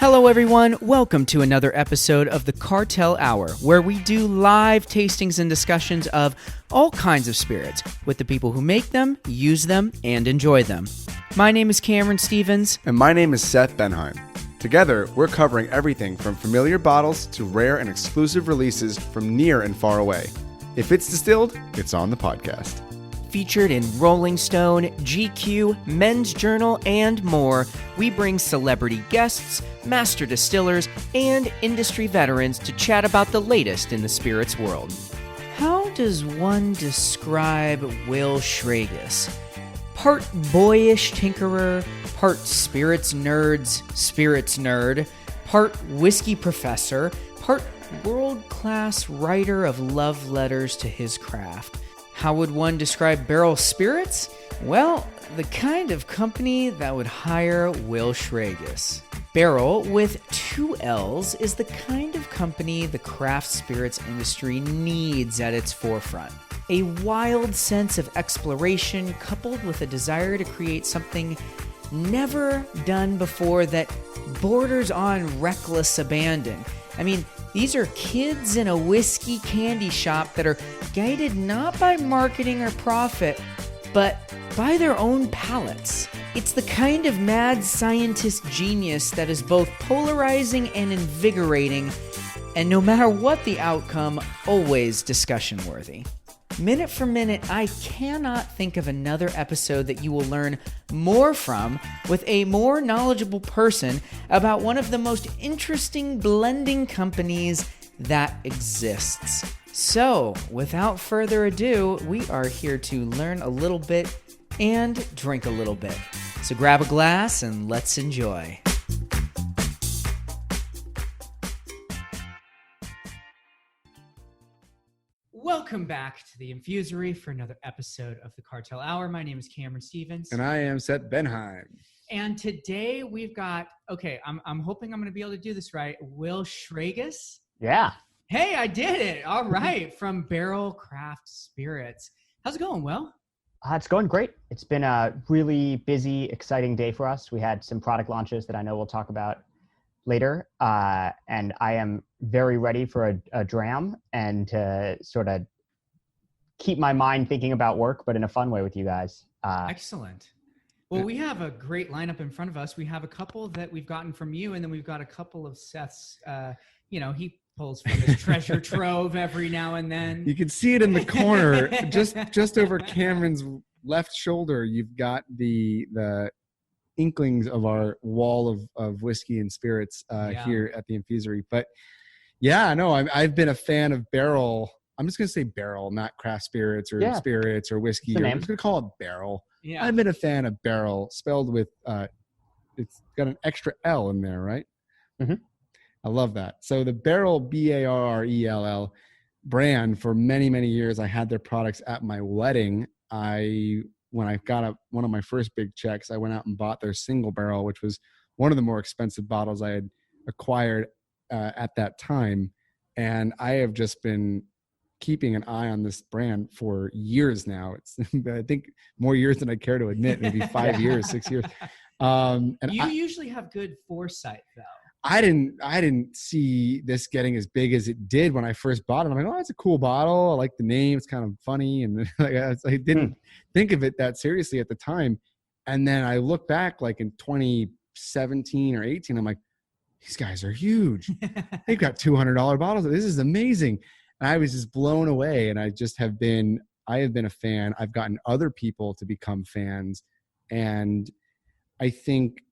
Hello everyone, welcome to another episode of the Cartel Hour, where we do live tastings and discussions of all kinds of spirits with the people who make them, use them, and enjoy them. My name is Cameron Stevens. And my name is Seth Benheim. Together, we're covering everything from familiar bottles to rare and exclusive releases from near and far away. If it's distilled, it's on the podcast. Featured in Rolling Stone, GQ, Men's Journal, and more, we bring celebrity guests, master distillers, and industry veterans to chat about the latest in the spirits world. How does one describe Will Schragis? Part boyish tinkerer, part spirits nerd, part whiskey professor, part world-class writer of love letters to his craft. How would one describe Barrell Spirits? Well, the kind of company that would hire Will Schragis. Barrell, with 2 L's, is the kind of company the craft spirits industry needs at its forefront. A wild sense of exploration coupled with a desire to create something never done before that borders on reckless abandon. I mean, these are kids in a whiskey candy shop that are guided not by marketing or profit, but by their own palates. It's the kind of mad scientist genius that is both polarizing and invigorating, and no matter what the outcome, always discussion-worthy. Minute for minute, I cannot think of another episode that you will learn more from with a more knowledgeable person about one of the most interesting blending companies that exists. So, without further ado, we are here to learn a little bit and drink a little bit. So grab a glass and let's enjoy. Welcome back to the Infusory for another episode of the Cartel Hour. My name is Cameron Stevens. And I am Seth Benheim. And today we've got, I'm hoping I'm going to be able to do this right, Will Schragis. Yeah. Hey, I did it. All right. From Barrell Spirits. How's it going, Will? It's going great. It's been a really busy, exciting day for us. We had some product launches that I know we'll talk about later, and I am very ready for a dram and to sort of keep my mind thinking about work, but in a fun way with you guys. Excellent. Well, we have a great lineup in front of us. We have a couple that we've gotten from you, and then we've got a couple of Seth's. He pulls from his treasure trove every now and then. You can see it in the corner, just over Cameron's left shoulder. You've got the inklings of our wall of whiskey and spirits here at the Infusory. But yeah, no, I've been a fan of Barrell. I'm just going to say Barrell, not craft spirits or spirits or whiskey. I'm just going to call it Barrell. Yeah. I've been a fan of Barrell, spelled with, it's got an extra L in there, right? Mm-hmm. I love that. So the Barrell, Barrell brand, for many, many years, I had their products at my wedding. When I got one of my first big checks, I went out and bought their single barrel, which was one of the more expensive bottles I had acquired at that time. And I have just been keeping an eye on this brand for years now. It's, I think, more years than I care to admit, maybe 5 years, 6 years. And you usually have good foresight, though. I didn't see this getting as big as it did when I first bought it. I'm like, oh, it's a cool bottle. I like the name. It's kind of funny. And I didn't think of it that seriously at the time. And then I look back like in 2017 or 18, I'm like, these guys are huge. They've got $200 bottles. This is amazing. And I was just blown away. And I have been a fan. I've gotten other people to become fans. And I think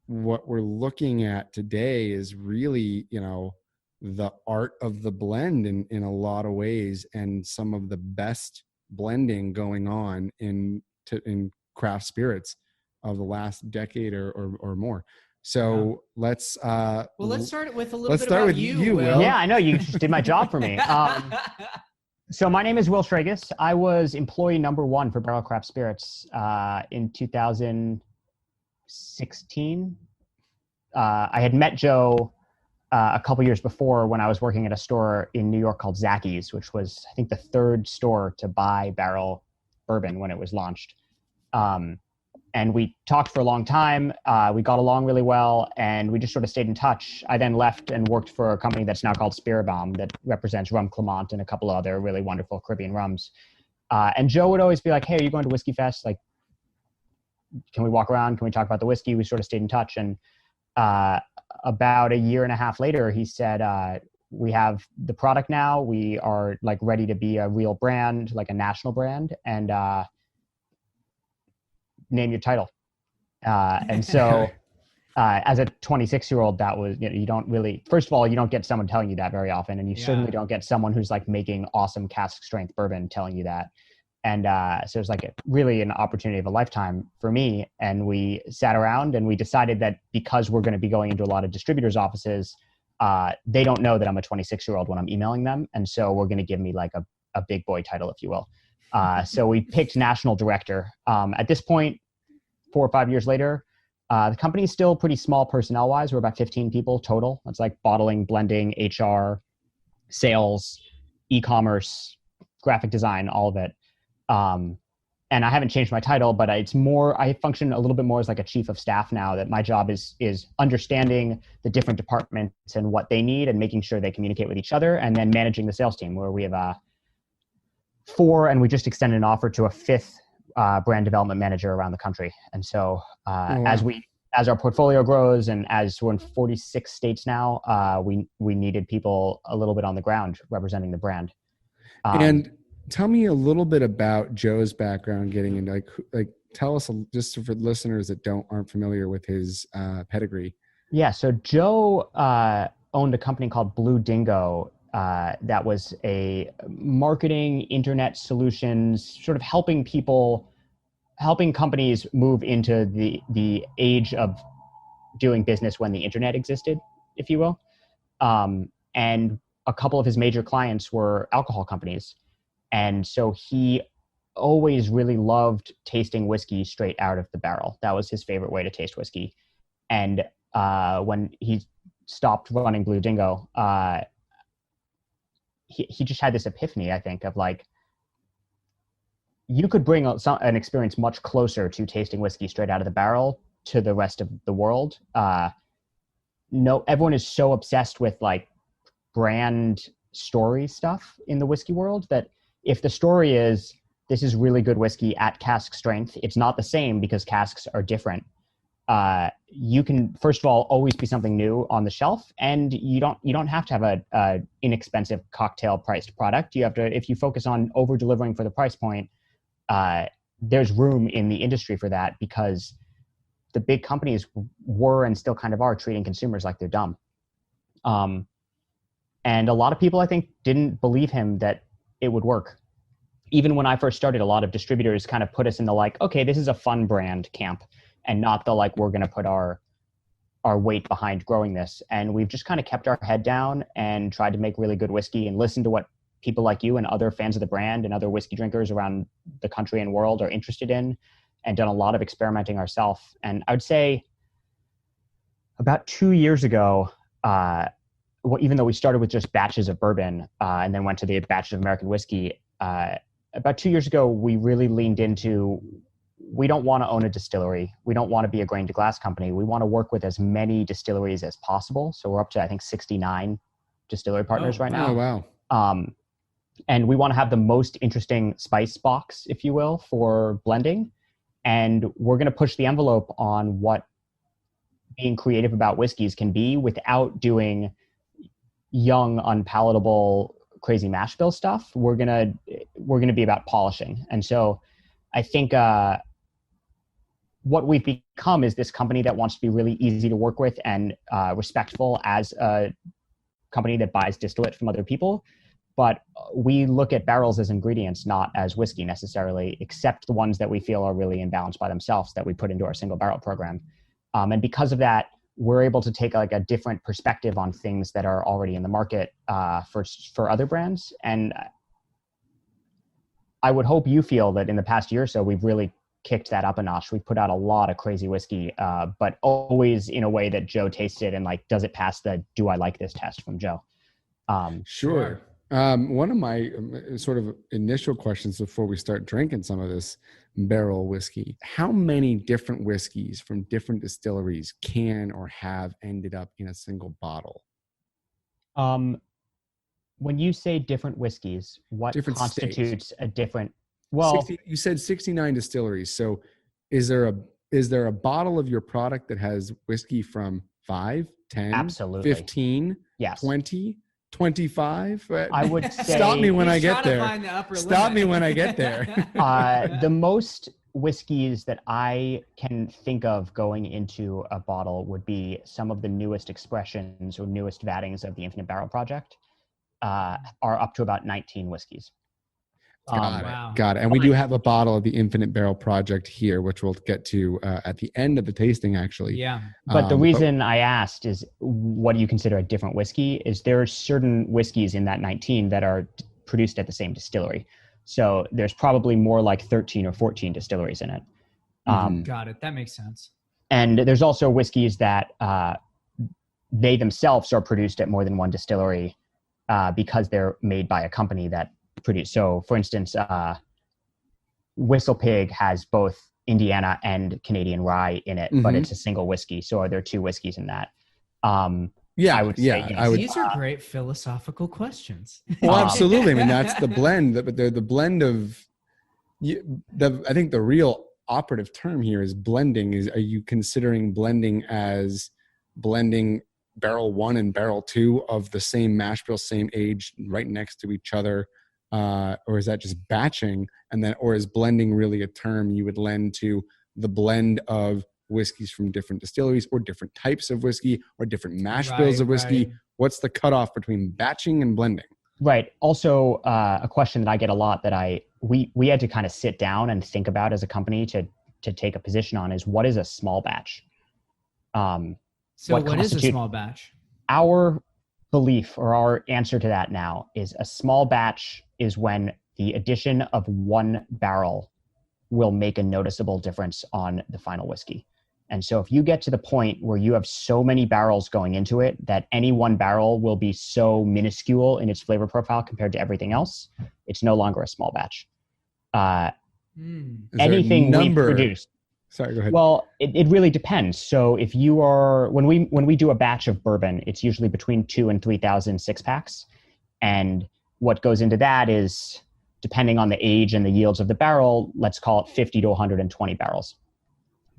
what we're looking at today is really, the art of the blend in a lot of ways, and some of the best blending going on in craft spirits of the last decade or more. So let's start with a little bit about you, Will. Yeah, I know, you just did my job for me. So my name is Will Schragis. I was employee number 1 for Barrell Craft Spirits in 2016. I had met Joe a couple years before when I was working at a store in New York called Zacky's, which was, I think, the 3rd store to buy Barrell bourbon when it was launched. And we talked for a long time. We got along really well, and we just sort of stayed in touch. I then left and worked for a company that's now called Spiritbaum that represents Rum Clement and a couple of other really wonderful Caribbean rums. And Joe would always be like, hey, are you going to Whiskey Fest? Like, can we walk around? Can we talk about the whiskey? We sort of stayed in touch. And about a year and a half later, he said, we have the product now. We are like ready to be a real brand, like a national brand, and name your title. And so as a 26-year-old, that was, you don't really, first of all, you don't get someone telling you that very often. And you certainly don't get someone who's like making awesome cask strength bourbon telling you that. And so it was like really an opportunity of a lifetime for me. And we sat around and we decided that because we're going to be going into a lot of distributors' offices, they don't know that I'm a 26-year-old when I'm emailing them. And so we're going to give me like a big boy title, if you will. So we picked national director. At this point, 4 or 5 years later, the company is still pretty small personnel-wise. We're about 15 people total. It's like bottling, blending, HR, sales, e-commerce, graphic design, all of it. And I haven't changed my title, but it's more, I function a little bit more as like a chief of staff now, that my job is understanding the different departments and what they need and making sure they communicate with each other, and then managing the sales team, where we have 4, and we just extended an offer to a 5th brand development manager around the country. And so as our portfolio grows, and as we're in 46 states now, we needed people a little bit on the ground representing the brand. And tell me a little bit about Joe's background, getting into like tell us, just for listeners that aren't familiar with his pedigree. Yeah, so Joe owned a company called Blue Dingo that was a marketing internet solutions, sort of helping companies move into the age of doing business when the internet existed, if you will. And a couple of his major clients were alcohol companies. And so he always really loved tasting whiskey straight out of the barrel. That was his favorite way to taste whiskey. And when he stopped running Blue Dingo, he just had this epiphany, I think, of like, you could bring an experience much closer to tasting whiskey straight out of the barrel to the rest of the world. Everyone is so obsessed with like brand story stuff in the whiskey world that if the story is, this is really good whiskey at cask strength, it's not the same because casks are different. You can, first of all, always be something new on the shelf, and you don't have to have a inexpensive cocktail priced product. You have to, if you focus on over delivering for the price point, there's room in the industry for that, because the big companies were and still kind of are treating consumers like they're dumb. And a lot of people, I think, didn't believe him that it would work. Even when I first started, a lot of distributors kind of put us in the like, okay, this is a fun brand camp, and not the like, we're going to put our weight behind growing this. And we've just kind of kept our head down and tried to make really good whiskey and listen to what people like you and other fans of the brand and other whiskey drinkers around the country and world are interested in, and done a lot of experimenting ourselves. And I would say about 2 years ago, even though we started with just batches of bourbon and then went to the batches of American whiskey, about 2 years ago, we really leaned into, we don't want to own a distillery. We don't want to be a grain to glass company. We want to work with as many distilleries as possible. So we're up to, I think, 69 distillery partners right now. Oh, wow. And we want to have the most interesting spice box, if you will, for blending. And we're going to push the envelope on what being creative about whiskeys can be without doing young, unpalatable, crazy mash bill stuff. We're gonna be about polishing. And so I think what we've become is this company that wants to be really easy to work with and respectful as a company that buys distillate from other people. But we look at barrels as ingredients, not as whiskey necessarily, except the ones that we feel are really imbalanced by themselves that we put into our single barrel program. And because of that, we're able to take like a different perspective on things that are already in the market for other brands. And I would hope you feel that in the past year or so, we've really kicked that up a notch. We've put out a lot of crazy whiskey, but always in a way that Joe tasted and like, does it pass the do I like this test from Joe? Sure. One of my sort of initial questions before we start drinking some of this barrel whiskey. How many different whiskeys from different distilleries can or have ended up in a single bottle? When you say different whiskeys, what Different constitutes states. a different? Well, You said 69 distilleries. So is there a bottle of your product that has whiskey from 5, 10, absolutely. 15, Yes. 20, 25? I would say. Stop me when I get there. Stop me when I get there. The most whiskeys that I can think of going into a bottle would be some of the newest expressions or newest vattings of the Infinite Barrel Project. Are up to about 19 whiskeys. Got it. And we do have a bottle of the Infinite Barrel Project here, which we'll get to at the end of the tasting, actually. Yeah. But the reason I asked is, what do you consider a different whiskey? Is there are certain whiskeys in that 19 that are produced at the same distillery. So there's probably more like 13 or 14 distilleries in it. Got it. That makes sense. And there's also whiskeys that they themselves are produced at more than one distillery because they're made by a company that produce. So for instance, Whistle Pig has both Indiana and Canadian rye in it, but it's a single whiskey. So are there two whiskeys in that? I would say yes. These are great philosophical questions. Well, absolutely. I mean, that's the blend, but the blend of I think the real operative term here is blending. Are you considering blending as blending barrel 1 and barrel 2 of the same mash bill, same age, right next to each other? Or is that just batching? Or is blending really a term you would lend to the blend of whiskeys from different distilleries or different types of whiskey or different mash bills of whiskey? Right. What's the cutoff between batching and blending? Right. Also, a question that I get a lot that we had to kind of sit down and think about as a company to take a position on is, what is a small batch? So what is a small batch? Our belief or our answer to that now is a small batch is when the addition of one barrel will make a noticeable difference on the final whiskey. And so if you get to the point where you have so many barrels going into it that any one barrel will be so minuscule in its flavor profile compared to everything else, it's no longer a small batch. Anything we produce. Sorry, go ahead. Well, it really depends. So if you are, when we do a batch of bourbon, it's usually between 2,000 and 3,000 6-packs. And what goes into that is, depending on the age and the yields of the barrel, let's call it 50 to 120 barrels.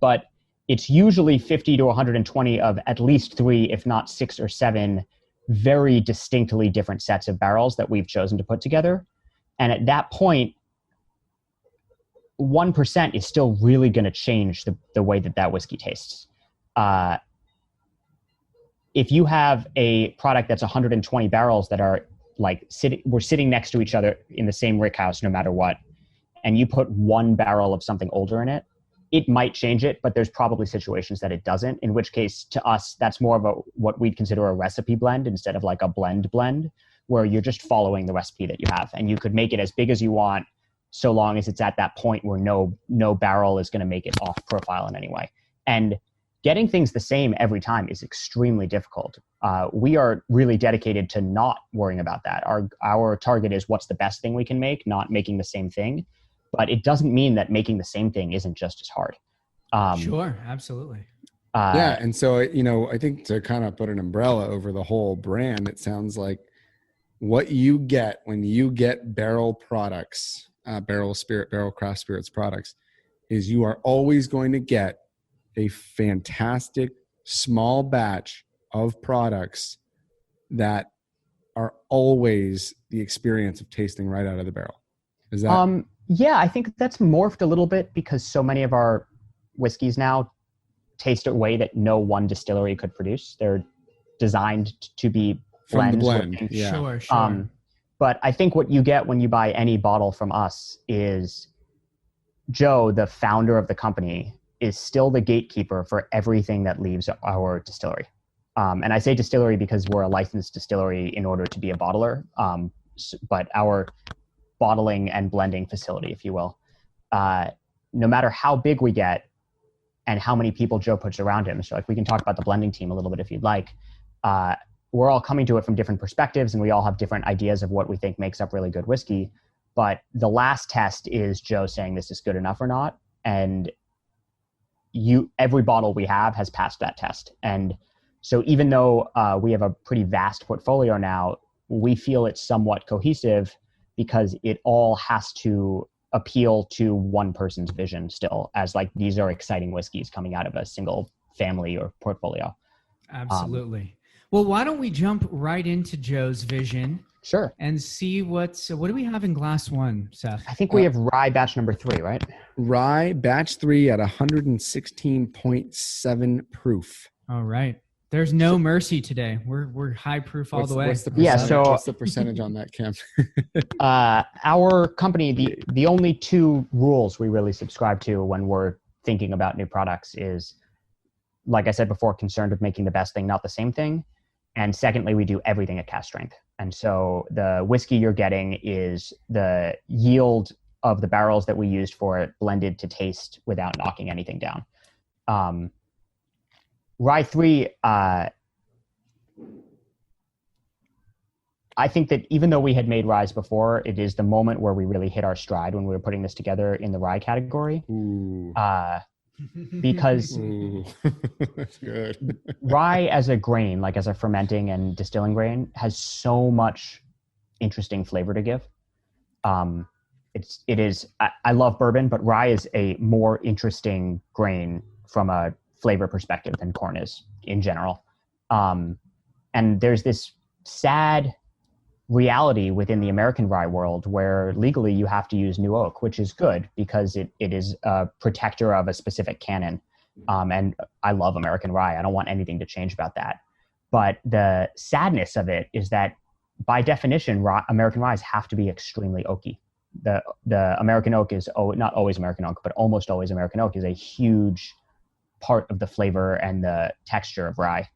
But it's usually 50 to 120 of at least 3, if not 6 or 7, very distinctly different sets of barrels that we've chosen to put together. And at that point, 1% is still really going to change the way that whiskey tastes. If you have a product that's 120 barrels that are like we're sitting next to each other in the same rick house no matter what, and you put one barrel of something older in it, it might change it, but there's probably situations that it doesn't, in which case to us, that's more of what we'd consider a recipe blend instead of like a blend, where you're just following the recipe that you have. And you could make it as big as you want, so long as it's at that point where no barrel is going to make it off profile in any way. And getting things the same every time is extremely difficult. We are really dedicated to not worrying about that. Our target is what's the best thing we can make, not making the same thing. But it doesn't mean that making the same thing isn't just as hard. Sure, absolutely. Yeah, and so, I think to kind of put an umbrella over the whole brand, it sounds like what you get when you get barrel products, barrel craft spirits products, is you are always going to get a fantastic small batch of products that are always the experience of tasting right out of the barrel. Is that? Yeah, I think that's morphed a little bit because so many of our whiskeys now taste a way that no one distillery could produce. They're designed to be from the blend. Yeah. Sure. But I think what you get when you buy any bottle from us is Joe, the founder of the company, is still the gatekeeper for everything that leaves our distillery. And I say distillery because we're a licensed distillery in order to be a bottler. But our bottling and blending facility, if you will, no matter how big we get and how many people Joe puts around him. So like we can talk about the blending team a little bit if you'd like. We're all coming to it from different perspectives and we all have different ideas of what we think makes up really good whiskey. But the last test is Joe saying this is good enough or not. And every bottle we have has passed that test. And so even though we have a pretty vast portfolio now, we feel it's somewhat cohesive because it all has to appeal to one person's vision still, as like these are exciting whiskeys coming out of a single family or portfolio. Absolutely. Well, why don't we jump right into Joe's vision? Sure. And see what do we have in glass one, Seth? I think we have rye batch number 3, right? Rye batch 3 at 116.7 proof. All right. There's no mercy today. We're high proof all the way. What's the percentage on that, Cam? Our company, the only 2 rules we really subscribe to when we're thinking about new products is, like I said before, concerned with making the best thing, not the same thing. And secondly, we do everything at cask strength. And so the whiskey you're getting is the yield of the barrels that we used for it blended to taste without knocking anything down. Rye 3, I think that even though we had made ryes before, it is the moment where we really hit our stride when we were putting this together in the rye category. Ooh. Because that's good. Rye as a grain, like as a fermenting and distilling grain, has so much interesting flavor to give. I love bourbon, but rye is a more interesting grain from a flavor perspective than corn is in general. And there's this sad reality within the American rye world where legally you have to use new oak, which is good because it is a protector of a specific canon. And I love American rye. I don't want anything to change about that. But the sadness of it is that by definition, American ryes have to be extremely oaky. The American oak is not always American oak, but almost always American oak is a huge part of the flavor and the texture of rye.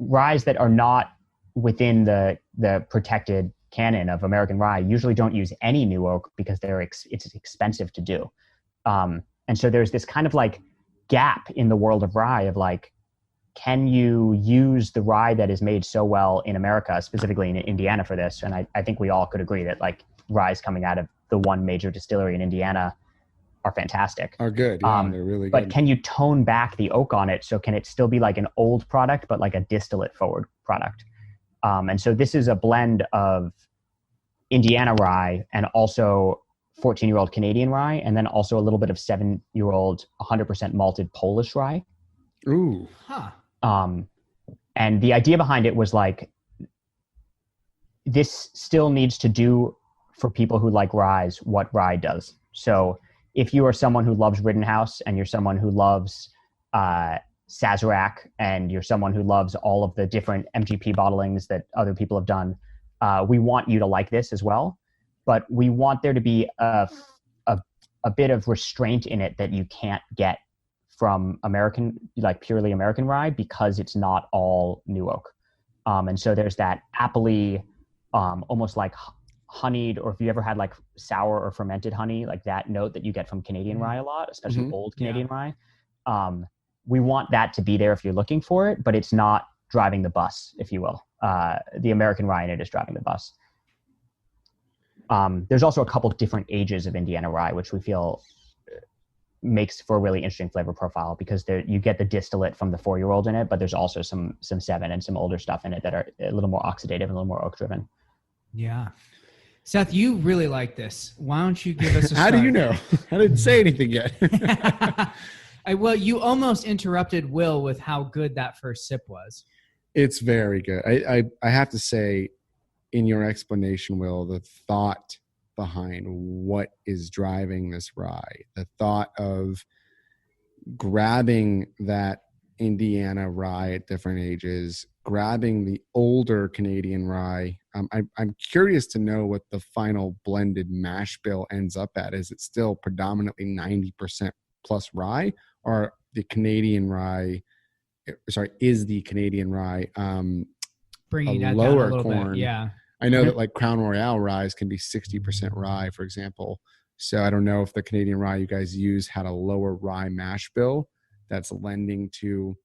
Ryes that are not within the protected canon of American rye usually don't use any new oak because it's expensive to do. And so there's this kind of like gap in the world of rye of like, can you use the rye that is made so well in America, specifically in Indiana for this? And I think we all could agree that like ryes coming out of the one major distillery in Indiana are fantastic. Are good. Yeah, they're really good. But can you tone back the oak on it? So can it still be like an old product, but like a distillate forward product? And so this is a blend of Indiana rye and also 14-year-old Canadian rye, and then also a little bit of 7-year-old 100% malted Polish rye. Ooh. Huh. And the idea behind it was like, this still needs to do for people who like ryes what rye does. So if you are someone who loves Rittenhouse and you're someone who loves Sazerac and you're someone who loves all of the different MGP bottlings that other people have done, we want you to like this as well. But we want there to be a bit of restraint in it that you can't get from American, like purely American rye, because it's not all new oak. And so there's that appley, almost like honeyed, or if you ever had like sour or fermented honey, like that note that you get from Canadian rye a lot, especially old Canadian rye. We want that to be there if you're looking for it, but it's not driving the bus, if you will. The American rye in it is driving the bus. There's also a couple different ages of Indiana rye, which we feel makes for a really interesting flavor profile, because you get the distillate from the 4-year-old in it, but there's also some 7 and some older stuff in it that are a little more oxidative and a little more oak driven. Yeah. Seth, you really like this. Why don't you give us a How start? do you know? I didn't say anything yet. Well, you almost interrupted Will with how good that first sip was. It's very good. I have to say, in your explanation, Will, the thought behind what is driving this rye, the thought of grabbing that Indiana rye at different ages, grabbing the older Canadian rye. I'm curious to know what the final blended mash bill ends up at. Is it still predominantly 90% plus rye, or the Canadian rye? Sorry, is the Canadian rye Bringing a that lower down a little corn? bit, yeah. I know that like Crown Royale ryes can be 60% rye, for example. So I don't know if the Canadian rye you guys use had a lower rye mash bill that's lending to,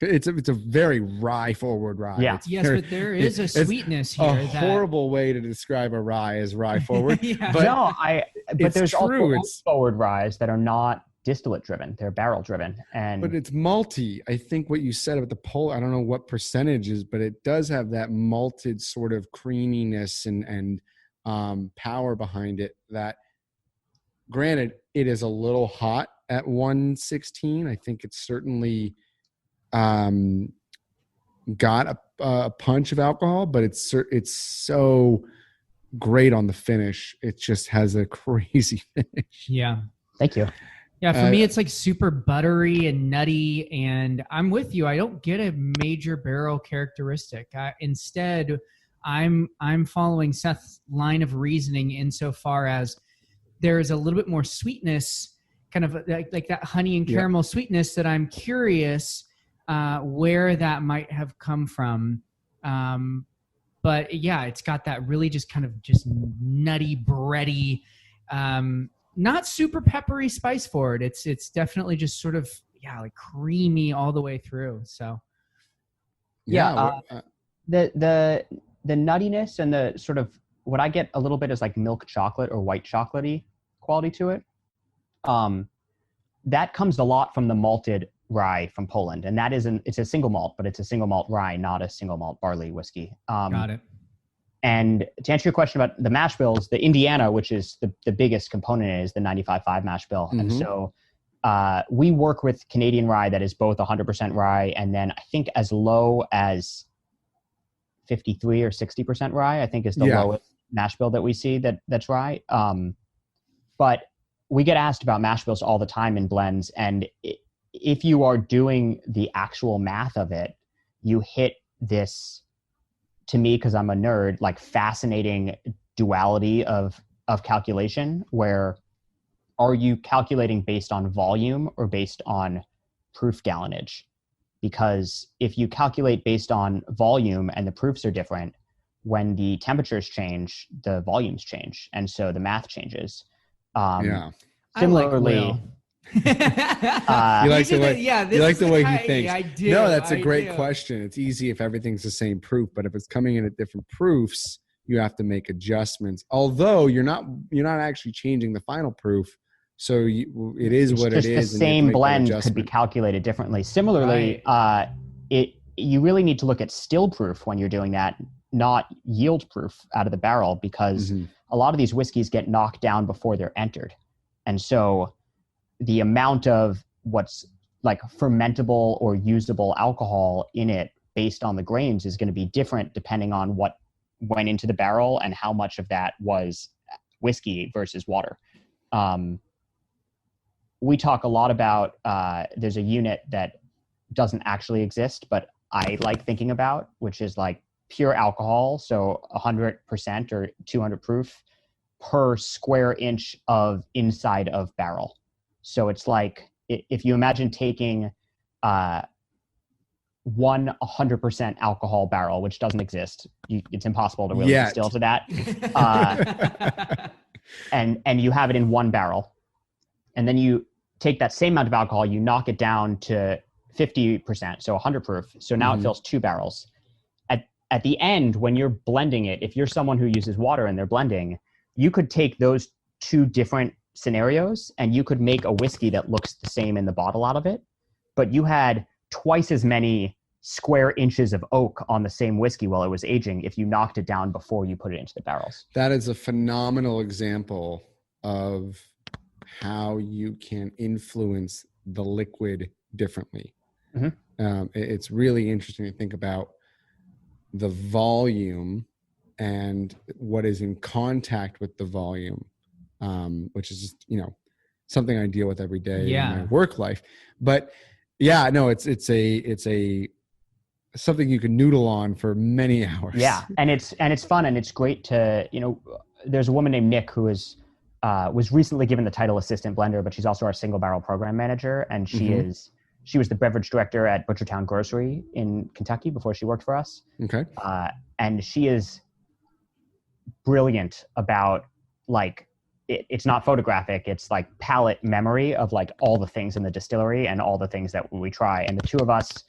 It's a very rye forward rye. Yeah. Yes, but there is a sweetness here. A horrible way to describe a rye is rye forward. Yeah. But there's true. also forward ryes that are not distillate driven; they're barrel driven, but it's malty. I think what you said about the I don't know what percentage is, but it does have that malted sort of creaminess and power behind it. That, granted, it is a little hot at 116. I think it's certainly got a punch of alcohol, but it's so great on the finish. It just has a crazy finish. Yeah. Thank you. Yeah, for me, it's like super buttery and nutty, and I'm with you. I don't get a major barrel characteristic. Instead, I'm following Seth's line of reasoning insofar as there is a little bit more sweetness, kind of like that honey and caramel sweetness that I'm curious where that might have come from. But yeah, it's got that really just kind of just nutty, bready, not super peppery spice forward. It's definitely just sort of, like creamy all the way through. So the nuttiness and the sort of what I get a little bit is like milk chocolate or white chocolatey quality to it. That comes a lot from the malted rye from Poland, and that it's a single malt, but it's a single malt rye, not a single malt barley whiskey. Got it. And to answer your question about the mash bills, the Indiana, which is the biggest component, is the 95.5 mash bill. Mm-hmm. And so we work with Canadian rye that is both 100% rye, and then I think as low as 53 or 60% rye, I think is the lowest mash bill that we see that's rye. But we get asked about mash bills all the time in blends, and if you are doing the actual math of it, you hit this, to me, because I'm a nerd, like fascinating duality of calculation, where are you calculating based on volume or based on proof gallonage? Because if you calculate based on volume and the proofs are different, when the temperatures change, the volumes change. And so the math changes. Similarly, you like the way he thinks. I do. No, that's a great question. It's easy if everything's the same proof, but if it's coming in at different proofs, you have to make adjustments. Although you're not actually changing the final proof, so it is what it is. The same blend could be calculated differently. Similarly, you really need to look at still proof when you're doing that, not yield proof out of the barrel, because a lot of these whiskeys get knocked down before they're entered, and so the amount of what's like fermentable or usable alcohol in it based on the grains is going to be different depending on what went into the barrel and how much of that was whiskey versus water. We talk a lot about, there's a unit that doesn't actually exist, but I like thinking about, which is like pure alcohol. So 100% or 200 proof per square inch of inside of barrel. So it's like, if you imagine taking one 100% alcohol barrel, which doesn't exist, it's impossible to really distill to that, and you have it in one barrel, and then you take that same amount of alcohol, you knock it down to 50%, so 100 proof. So now it fills 2 barrels. At the end, when you're blending it, if you're someone who uses water and they're blending, you could take those 2 different scenarios and you could make a whiskey that looks the same in the bottle out of it, but you had twice as many square inches of oak on the same whiskey while it was aging if you knocked it down before you put it into the barrels. That is a phenomenal example of how you can influence the liquid differently. It's really interesting to think about the volume and what is in contact with the volume, which is just, something I deal with every day in my work life. But it's something you can noodle on for many hours. Yeah. And it's fun, and it's great to, there's a woman named Nick who was recently given the title assistant blender, but she's also our single barrel program manager. And she was the beverage director at Butchertown Grocery in Kentucky before she worked for us. Okay. And she is brilliant about, like, it's not photographic. It's like palate memory of like all the things in the distillery and all the things that we try. And the two of us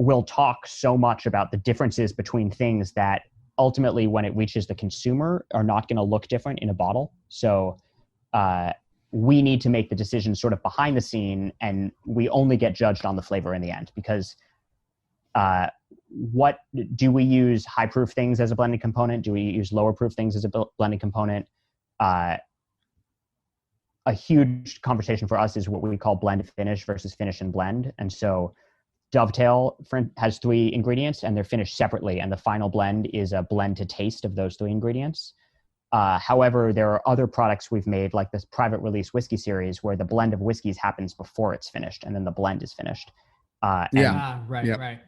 we'll talk so much about the differences between things that ultimately, when it reaches the consumer, are not going to look different in a bottle. So we need to make the decision sort of behind the scene, and we only get judged on the flavor in the end, because what do we use high proof things as a blending component? Do we use lower proof things as a blending component? A huge conversation for us is what we call blend finish versus finish and blend. And so Dovetail has 3 ingredients and they're finished separately. And the final blend is a blend to taste of those 3 ingredients. However, there are other products we've made, like this private release whiskey series, where the blend of whiskeys happens before it's finished and then the blend is finished. Right.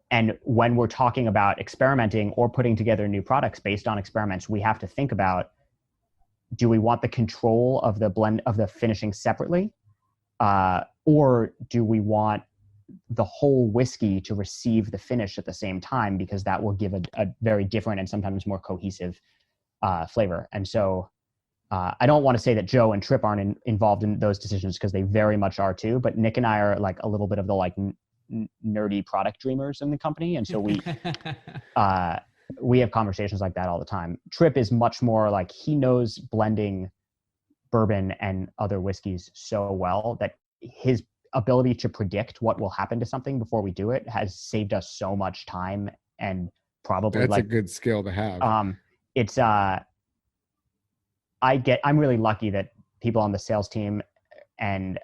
And when we're talking about experimenting or putting together new products based on experiments, we have to think about, do we want the control of the blend of the finishing separately? Or do we want the whole whiskey to receive the finish at the same time? Because that will give a very different and sometimes more cohesive flavor. And so I don't want to say that Joe and Trip aren't involved in those decisions, because they very much are too. But Nick and I are like a little bit of the like nerdy product dreamers in the company. And so we have conversations like that all the time. Trip is much more like, he knows blending bourbon and other whiskeys so well that his ability to predict what will happen to something before we do it has saved us so much time. And probably that's a good skill to have. It's I'm really lucky that people on the sales team and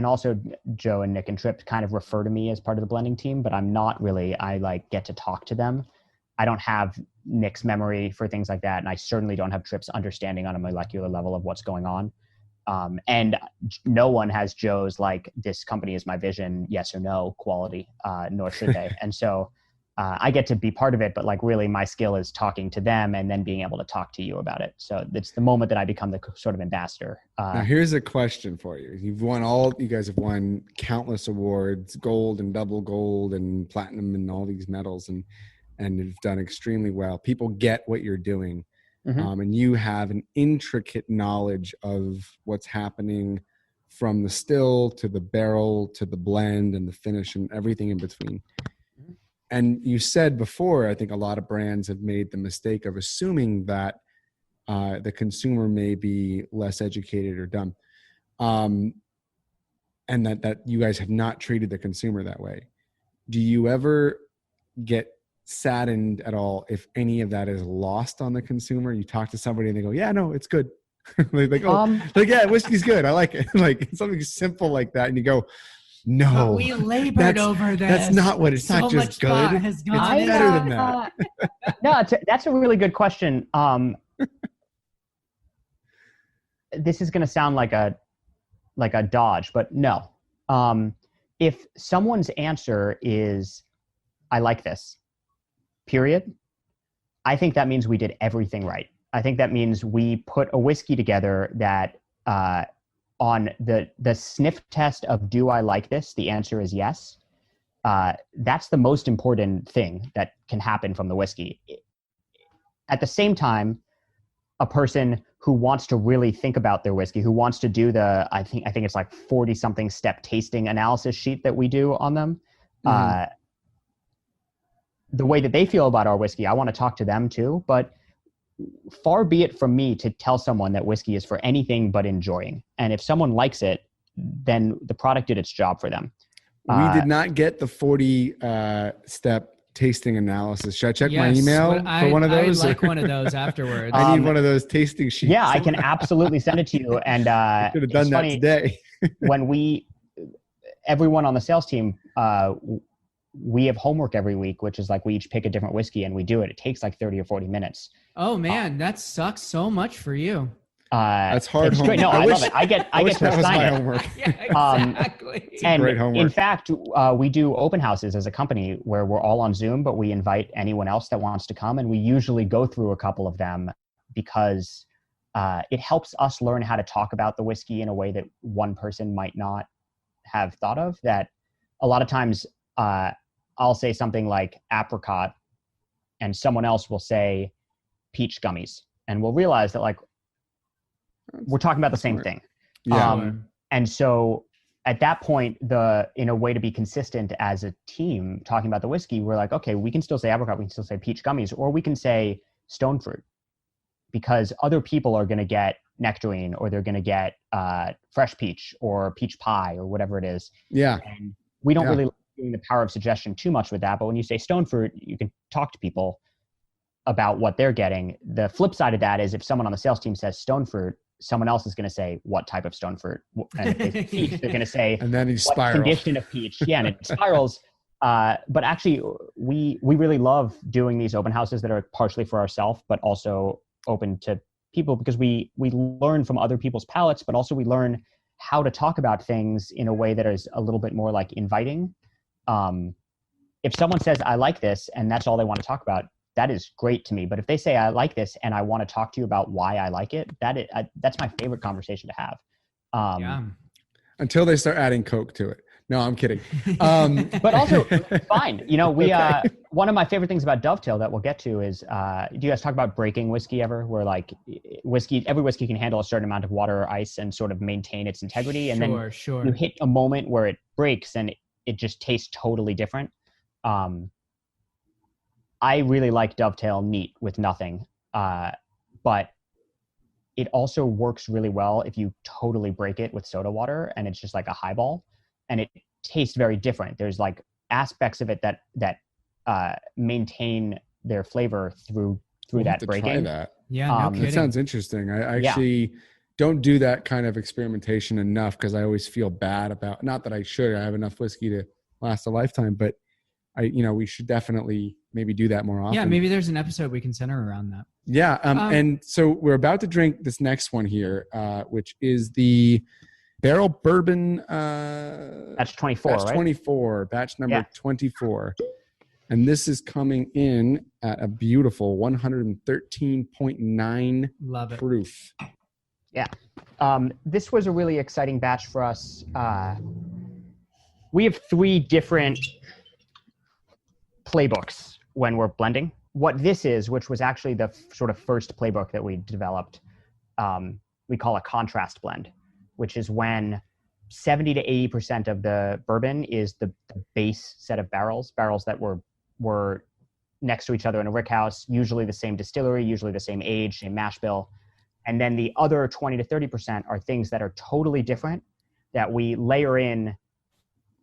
also Joe and Nick and Trip kind of refer to me as part of the blending team, but I'm not really. I like get to talk to them. I don't have Nick's memory for things like that, and I certainly don't have Trip's understanding on a molecular level of what's going on. And no one has Joe's like, this company is my vision, yes or no quality, nor should they. And so I get to be part of it, but like really my skill is talking to them and then being able to talk to you about it. So it's the moment that I become the sort of ambassador. Now here's a question for you. You guys have won countless awards, gold and double gold and platinum and all these medals, and you've done extremely well. People get what you're doing. Mm-hmm. And you have an intricate knowledge of what's happening from the still to the barrel to the blend and the finish and everything in between. And you said before, I think a lot of brands have made the mistake of assuming that the consumer may be less educated or dumb, and that you guys have not treated the consumer that way. Do you ever get saddened at all if any of that is lost on the consumer? You talk to somebody and they go, yeah, no, it's good. Yeah, whiskey's good, I like it. Like something simple like that, and you go, no, but we labored over this. That's not what it's so not just good. It's better than that. No, that's a really good question. This is going to sound like a dodge, but no. If someone's answer is, I like this, period, I think that means we did everything right. I think that means we put a whiskey together that on the sniff test of, do I like this? The answer is yes. That's the most important thing that can happen from the whiskey. At the same time, a person who wants to really think about their whiskey, who wants to do I think it's like 40 something step tasting analysis sheet that we do on them. Mm-hmm. The way that they feel about our whiskey, I want to talk to them too, but far be it from me to tell someone that whiskey is for anything but enjoying. And if someone likes it, then the product did its job for them. We did not get the 40 step tasting analysis. Should I check my email for one of those? I'd like one of those afterwards. I need one of those tasting sheets. Yeah, I can absolutely send it to you. And should have done that today. When everyone on the sales team, we have homework every week, which is like we each pick a different whiskey and we do it. It takes like 30 or 40 minutes. Oh man, that sucks so much for you. That's hard homework. No, I love it. I get to assign it. Homework. Yeah, exactly. It's great homework. In fact, we do open houses as a company where we're all on Zoom, but we invite anyone else that wants to come. And we usually go through a couple of them because it helps us learn how to talk about the whiskey in a way that one person might not have thought of. That a lot of times I'll say something like apricot and someone else will say peach gummies. And we'll realize that like we're talking about the same thing. Yeah. And so at that point, in a way to be consistent as a team talking about the whiskey, we're like, okay, we can still say apricot, we can still say peach gummies, or we can say stone fruit, because other people are going to get nectarine, or they're going to get fresh peach or peach pie or whatever it is. Yeah. And we don't really like doing the power of suggestion too much with that. But when you say stone fruit, you can talk to people about what they're getting. The flip side of that is if someone on the sales team says stone fruit, someone else is going to say what type of stone fruit. And if they say peach, they're going to say and then what condition of peach. Yeah, and it spirals. But actually, we really love doing these open houses that are partially for ourselves, but also open to people, because we learn from other people's palates, but also we learn how to talk about things in a way that is a little bit more like inviting. If someone says, I like this, and that's all they want to talk about, that is great to me. But if they say, I like this, and I want to talk to you about why I like it, that's my favorite conversation to have. Until they start adding Coke to it. No, I'm kidding. But also, fine. You know, one of my favorite things about Dovetail that we'll get to is, do you guys talk about breaking whiskey ever? Where like every whiskey can handle a certain amount of water or ice and sort of maintain its integrity. And then you hit a moment where it breaks and it just tastes totally different. I really like Dovetail neat with nothing. But it also works really well if you totally break it with soda water and it's just like a highball. And it tastes very different. There's like aspects of it that maintain their flavor through that breaking. Try that. Yeah, no kidding. That sounds interesting. I actually don't do that kind of experimentation enough, because I always feel bad about. Not that I should. I have enough whiskey to last a lifetime, but we should definitely maybe do that more often. Yeah, maybe there's an episode we can center around that. Yeah, and so we're about to drink this next one here, which is the Barrell Bourbon. Batch 24, batch 24, batch number 24. And this is coming in at a beautiful 113.9 proof. Yeah. This was a really exciting batch for us. We have 3 different playbooks when we're blending. What this is, which was actually the sort of first playbook that we developed, we call a contrast blend, which is when 70 to 80% of the bourbon is the base set of barrels that were next to each other in a rickhouse, usually the same distillery, usually the same age, same mash bill. And then the other 20 to 30% are things that are totally different that we layer in,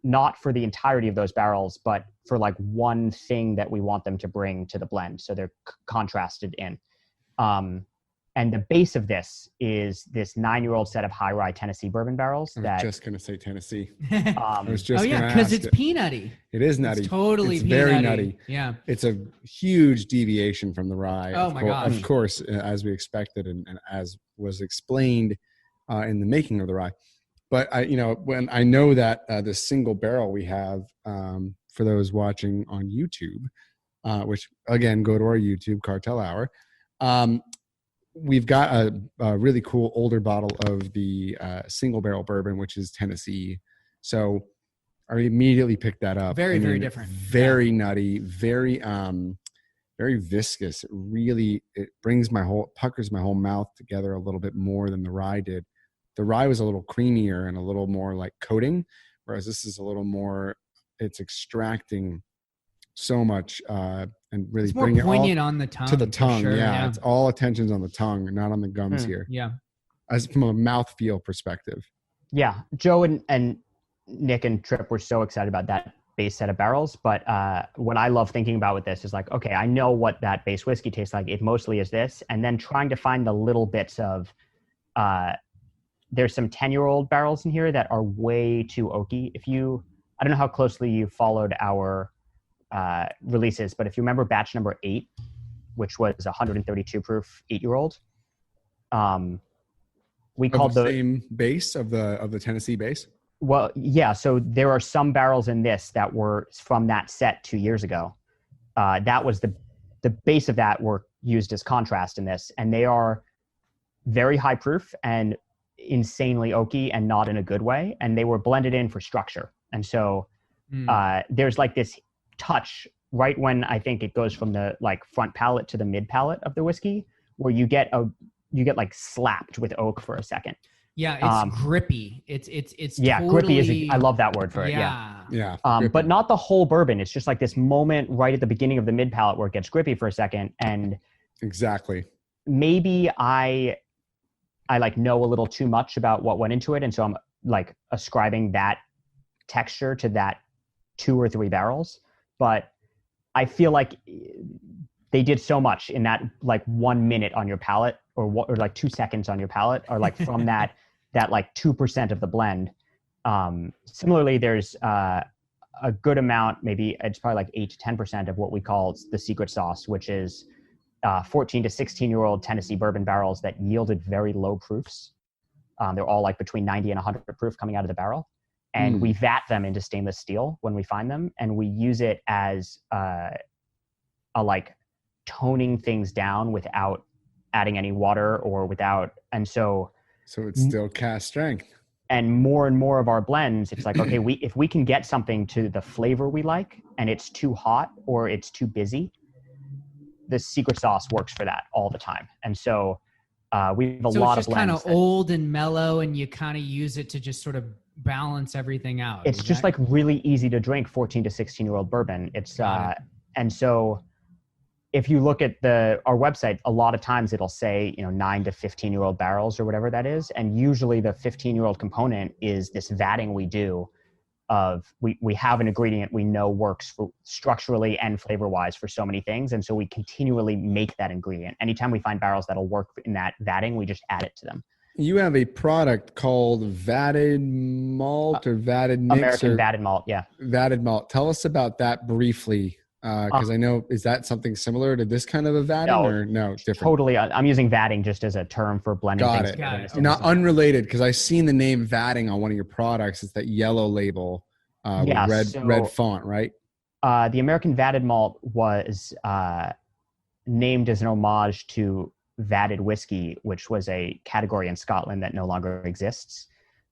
not for the entirety of those barrels, but for like one thing that we want them to bring to the blend. So they're contrasted in. And the base of this is this 9-year-old set of high rye Tennessee bourbon barrels. I was just going to say Tennessee. Because it's peanutty. It is nutty. It's totally it's peanutty. Very nutty. Yeah. It's a huge deviation from the rye. Oh my gosh. Of course, as we expected and as was explained in the making of the rye. But when I know that the single barrel we have, for those watching on YouTube, which again, go to our YouTube Cartel Hour, we've got a really cool older bottle of the single barrel bourbon, which is Tennessee. So I immediately picked that up. Very different. Very nutty, very viscous. It puckers my whole mouth together a little bit more than the rye did. The rye was a little creamier and a little more like coating, whereas this is a little more, it's extracting so much and really it's more bringing poignant it all on the tongue. to the tongue. Sure, yeah, it's all attention's on the tongue, not on the gums here. Yeah. As from a mouthfeel perspective. Yeah. Joe and Nick and Trip were so excited about that base set of barrels. But what I love thinking about with this is like, okay, I know what that base whiskey tastes like. It mostly is this. And then trying to find the little bits of, there's some 10-year-old barrels in here that are way too oaky. I don't know how closely you followed our releases, but if you remember batch number 8, which was 132 proof 8-year-old, we called the same base of the Tennessee base. Well, yeah. So there are some barrels in this that were from that set 2 years ago. That was the base of that were used as contrast in this, and they are very high proof and insanely oaky, and not in a good way. And they were blended in for structure. And so there's like this touch right when I think it goes from the like front palate to the mid palate of the whiskey, where you get like slapped with oak for a second. Yeah, it's grippy. It's yeah, totally, grippy is I love that word for it. Yeah. But not the whole bourbon. It's just like this moment right at the beginning of the mid palate where it gets grippy for a second. And exactly. Maybe I like know a little too much about what went into it, and so I'm like ascribing that texture to that 2 or 3 barrels. But I feel like they did so much in that like 1 minute on your palate, or like 2 seconds on your palate, or like from that like 2% of the blend. Similarly, there's a good amount, maybe it's probably like 8 to 10% of what we call the secret sauce, which is 14 to 16-year-old Tennessee bourbon barrels that yielded very low proofs. They're all like between 90 and 100 proof coming out of the barrel. And we vat them into stainless steel when we find them. And we use it as a like toning things down without adding any water or without. And so it's still cask strength. And more of our blends, it's like, okay, if we can get something to the flavor we like and it's too hot or it's too busy, the secret sauce works for that all the time. And so we have a lot of blends. So it's just kind of old and mellow, and you kind of use it to just sort of balance everything out. It's just like really easy to drink 14 to 16-year-old bourbon. It's and so if you look at our website, a lot of times it'll say, 9 to 15-year-old barrels or whatever that is. And usually the 15-year-old component is this vatting we do of, we have an ingredient we know works for structurally and flavor-wise for so many things. And so we continually make that ingredient. Anytime we find barrels that'll work in that vatting, we just add it to them. You have a product called vatted malt or vatted mix. American vatted malt, yeah. Vatted malt. Tell us about that briefly. Because I know, is that something similar to this kind of a vatting or no? Different. Totally. I'm using vatting just as a term for blending things together. Got it. Not unrelated, because I've seen the name vatting on one of your products. It's that yellow label with red font, right? The American vatted malt was named as an homage to vatted whiskey, which was a category in Scotland that no longer exists.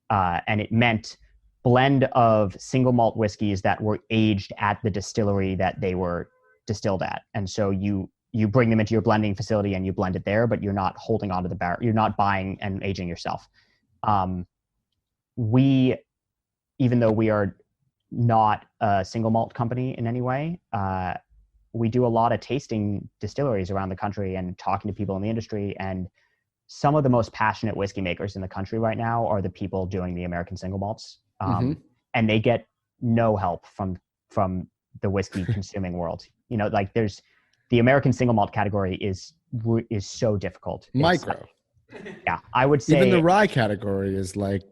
And it meant blend of single malt whiskeys that were aged at the distillery that they were distilled at. And so you bring them into your blending facility and you blend it there, but you're not holding onto the barrel. You're not buying and aging yourself. Even though we are not a single malt company in any way, we do a lot of tasting distilleries around the country and talking to people in the industry. And some of the most passionate whiskey makers in the country right now are the people doing the American single malts. And they get no help from the whiskey consuming world. Like there's the American single malt category is so difficult. Micro. Yeah, I would say even the rye category is like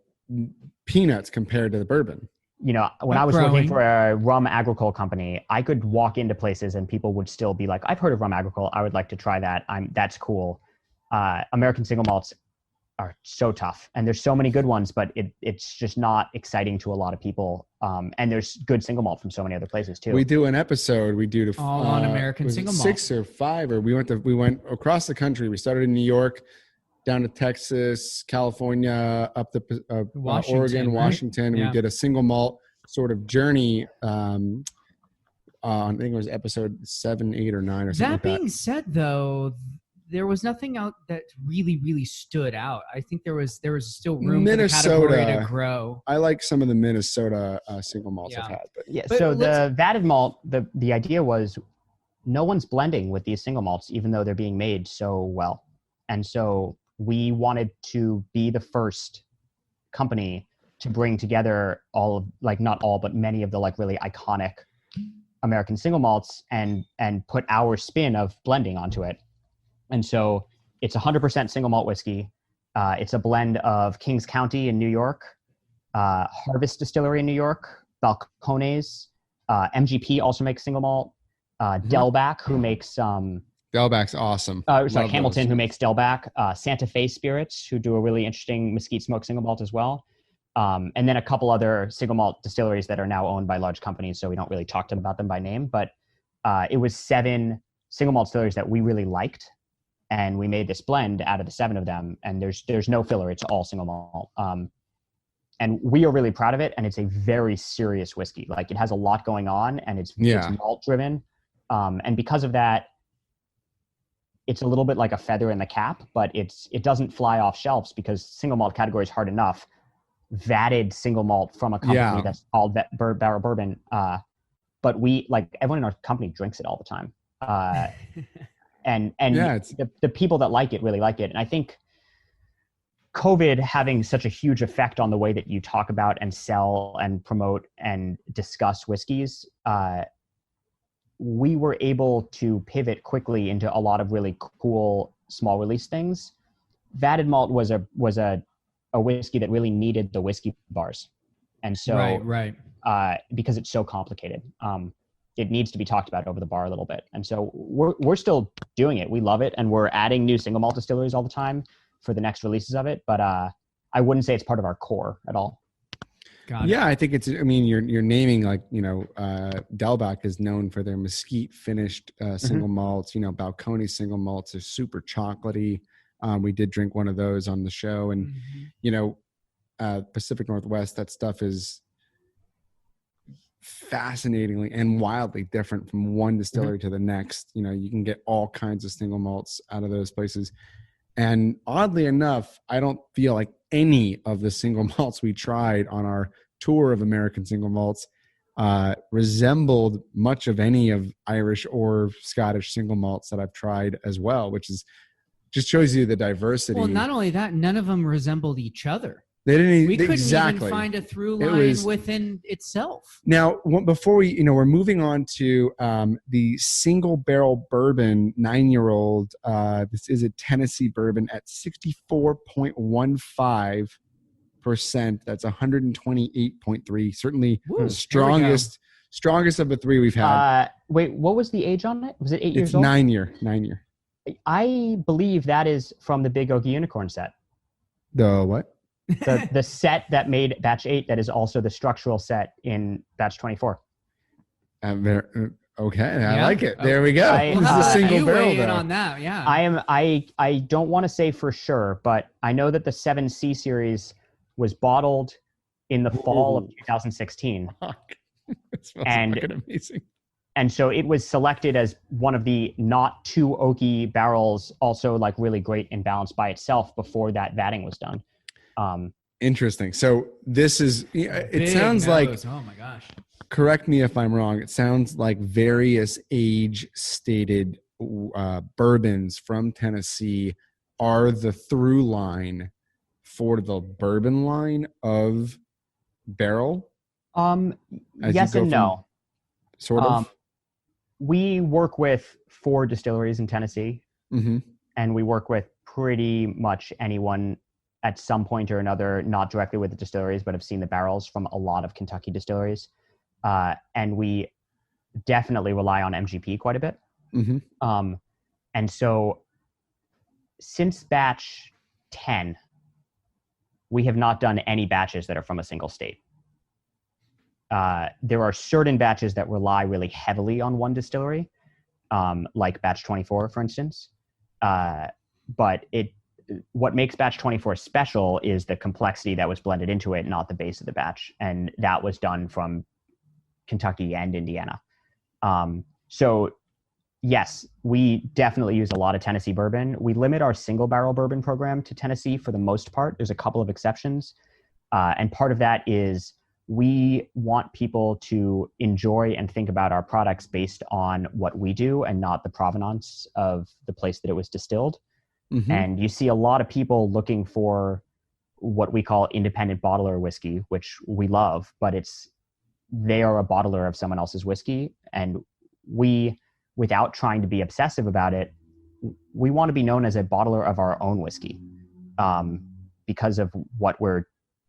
peanuts compared to the bourbon. When I was working for a rum agricole company, I could walk into places and people would still be like, I've heard of rum agricole. I would like to try that. That's cool. American single malts are so tough, and there's so many good ones, but it's just not exciting to a lot of people. And there's good single malt from so many other places too. We do an episode. We do all on American single malt. 6 or 5, or we went across the country. We started in New York, down to Texas, California, up to Oregon, Washington. Right? Yeah. We did a single malt sort of journey. I think it was episode 7, 8, or 9 or something. That being said, though, there was nothing out that really, really stood out. I think there was still room for the category to grow. I like some of the Minnesota single malts I've had. But so the vatted malt, the idea was no one's blending with these single malts, even though they're being made so well. And so we wanted to be the first company to bring together all of, like, not all, but many of the like really iconic American single malts and put our spin of blending onto it. And so it's 100% single malt whiskey. It's a blend of Kings County in New York, Harvest Distillery in New York, Balcones, MGP also makes single malt, Delback, who makes Delback's awesome. Hamilton, who makes Delback, Santa Fe Spirits, who do a really interesting mesquite smoke single malt as well. And then a couple other single malt distilleries that are now owned by large companies, so we don't really talk about them by name. But it was 7 single malt distilleries that we really liked, and we made this blend out of the 7 of them. And there's no filler; it's all single malt. And we are really proud of it. And it's a very serious whiskey. Like, it has a lot going on, and it's malt driven. And because of that, it's a little bit like a feather in the cap, but it doesn't fly off shelves because single malt category is hard enough. Vatted single malt from a company that's called Barrell Bourbon. But we, like, everyone in our company drinks it all the time. And the people that like it really like it. And I think COVID having such a huge effect on the way that you talk about and sell and promote and discuss whiskeys, we were able to pivot quickly into a lot of really cool small release things. Vatted malt was a whiskey that really needed the whiskey bars. And so because it's so complicated, it needs to be talked about over the bar a little bit. And so we're still doing it. We love it. And we're adding new single malt distilleries all the time for the next releases of it. But I wouldn't say it's part of our core at all. Got it. Yeah, I think it's, I mean, you're naming, like, Delbach is known for their mesquite finished single malts. Balcony single malts are super chocolatey. We did drink one of those on the show, and Pacific Northwest, that stuff is fascinatingly and wildly different from one distillery to the next. You can get all kinds of single malts out of those places. And oddly enough, I don't feel like any of the single malts we tried on our tour of American single malts resembled much of any of Irish or Scottish single malts that I've tried as well, which is just shows you the diversity. Well, not only that, none of them resembled each other. They didn't. We couldn't even find a through line within itself. Now, before we're moving on to the single barrel bourbon 9-year-old. This is a Tennessee bourbon at 64.15%. That's 128.3. Certainly the strongest of the three we've had. Wait, what was the age on it? Was it 8 years old? It's 9 year. I believe that is from the Big Oak Unicorn set. The what? The set that made batch 8 that is also the structural set in batch 24. Okay, I like it. There we go. This is a single barrel on that. Yeah. I don't want to say for sure, but I know that the 7C series was bottled in the fall of 2016. It smells fucking amazing. And so it was selected as one of the not too oaky barrels, also like really great and balanced by itself before that vatting was done. Interesting. So this is, it sounds like, oh my gosh, correct me if I'm wrong, it sounds like various age stated bourbons from Tennessee are the through line for the bourbon line of Barrell. Yes and no. Sort of. We work with 4 distilleries in Tennessee, and we work with pretty much anyone at some point or another, not directly with the distilleries, but have seen the barrels from a lot of Kentucky distilleries. And we definitely rely on MGP quite a bit. And so since batch 10, we have not done any batches that are from a single state. There are certain batches that rely really heavily on one distillery, like batch 24, for instance. But what makes batch 24 special is the complexity that was blended into it, not the base of the batch. And that was done from Kentucky and Indiana. So yes, we definitely use a lot of Tennessee bourbon. We limit our single barrel bourbon program to Tennessee for the most part. There's a couple of exceptions. And part of that is we want people to enjoy and think about our products based on what we do and not the provenance of the place that it was distilled. And you see a lot of people looking for what we call independent bottler whiskey, which we love, but they are a bottler of someone else's whiskey. And we, without trying to be obsessive about it, we want to be known as a bottler of our own whiskey because of what we're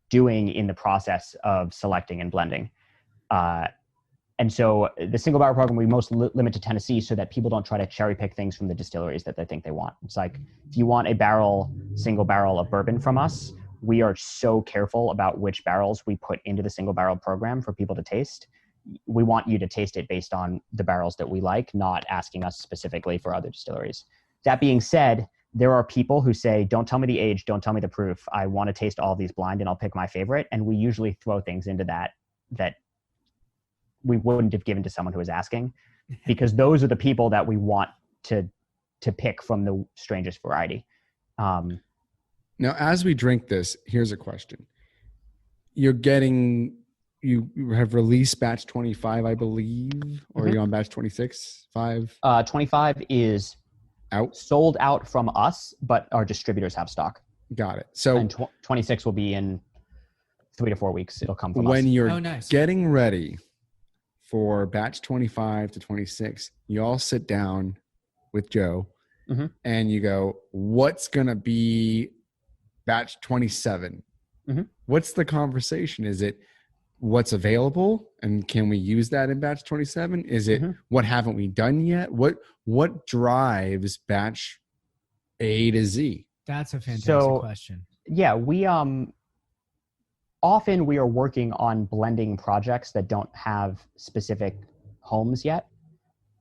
doing in the process of selecting and blending. And so the single barrel program, we most limit to Tennessee so that people don't try to cherry pick things from the distilleries that they think they want. It's like, if you want a single barrel of bourbon from us, we are so careful about which barrels we put into the single barrel program for people to taste. We want you to taste it based on the barrels that we like, not asking us specifically for other distilleries. That being said, there are people who say, don't tell me the age, don't tell me the proof. I want to taste all these blind and I'll pick my favorite. And we usually throw things into that we wouldn't have given to someone who was asking, because those are the people that we want to to pick from the strangest variety. Now, as we drink this, here's a question. You have released batch 25, I believe, or are you on batch 26, 5? 25 is out, sold out from us, but our distributors have stock. Got it. So and 26 will be in 3 to 4 weeks. It'll come from us. When you're getting ready for batch 25 to 26, you all sit down with Joe and you go, what's going to be batch 27? What's the conversation? Is it what's available and can we use that in batch 27? Is it what haven't we done yet? What drives batch A to Z? That's a fantastic question. Yeah, we often we are working on blending projects that don't have specific homes yet.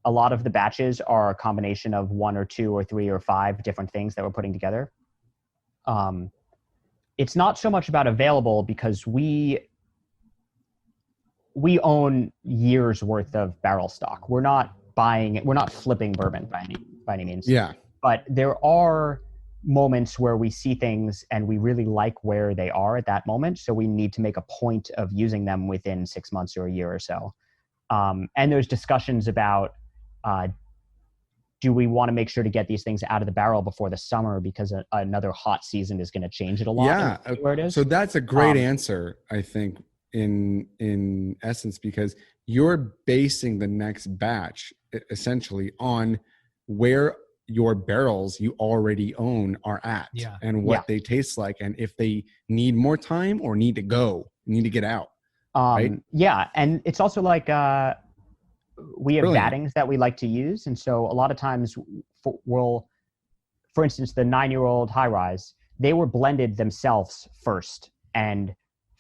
A lot of the batches are a combination of 1 or 2 or 3 or 5 different things that we're putting together. It's not so much about available because we own years worth of barrel stock. We're not flipping bourbon by any means. Yeah. But there are moments where we see things and we really like where they are at that moment. So we need to make a point of using them within 6 months or a year or so. And there's discussions about, do we want to make sure to get these things out of the barrel before the summer because another hot season is going to change it a lot? Yeah. Where it is. So that's a great answer, I think, in essence, because you're basing the next batch essentially on where your barrels you already own are at and what they taste like. And if they need more time or need to get out. Right? Yeah. And it's also like, we have battings that we like to use. And so a lot of times for instance, the 9-year-old high rise, they were blended themselves first. And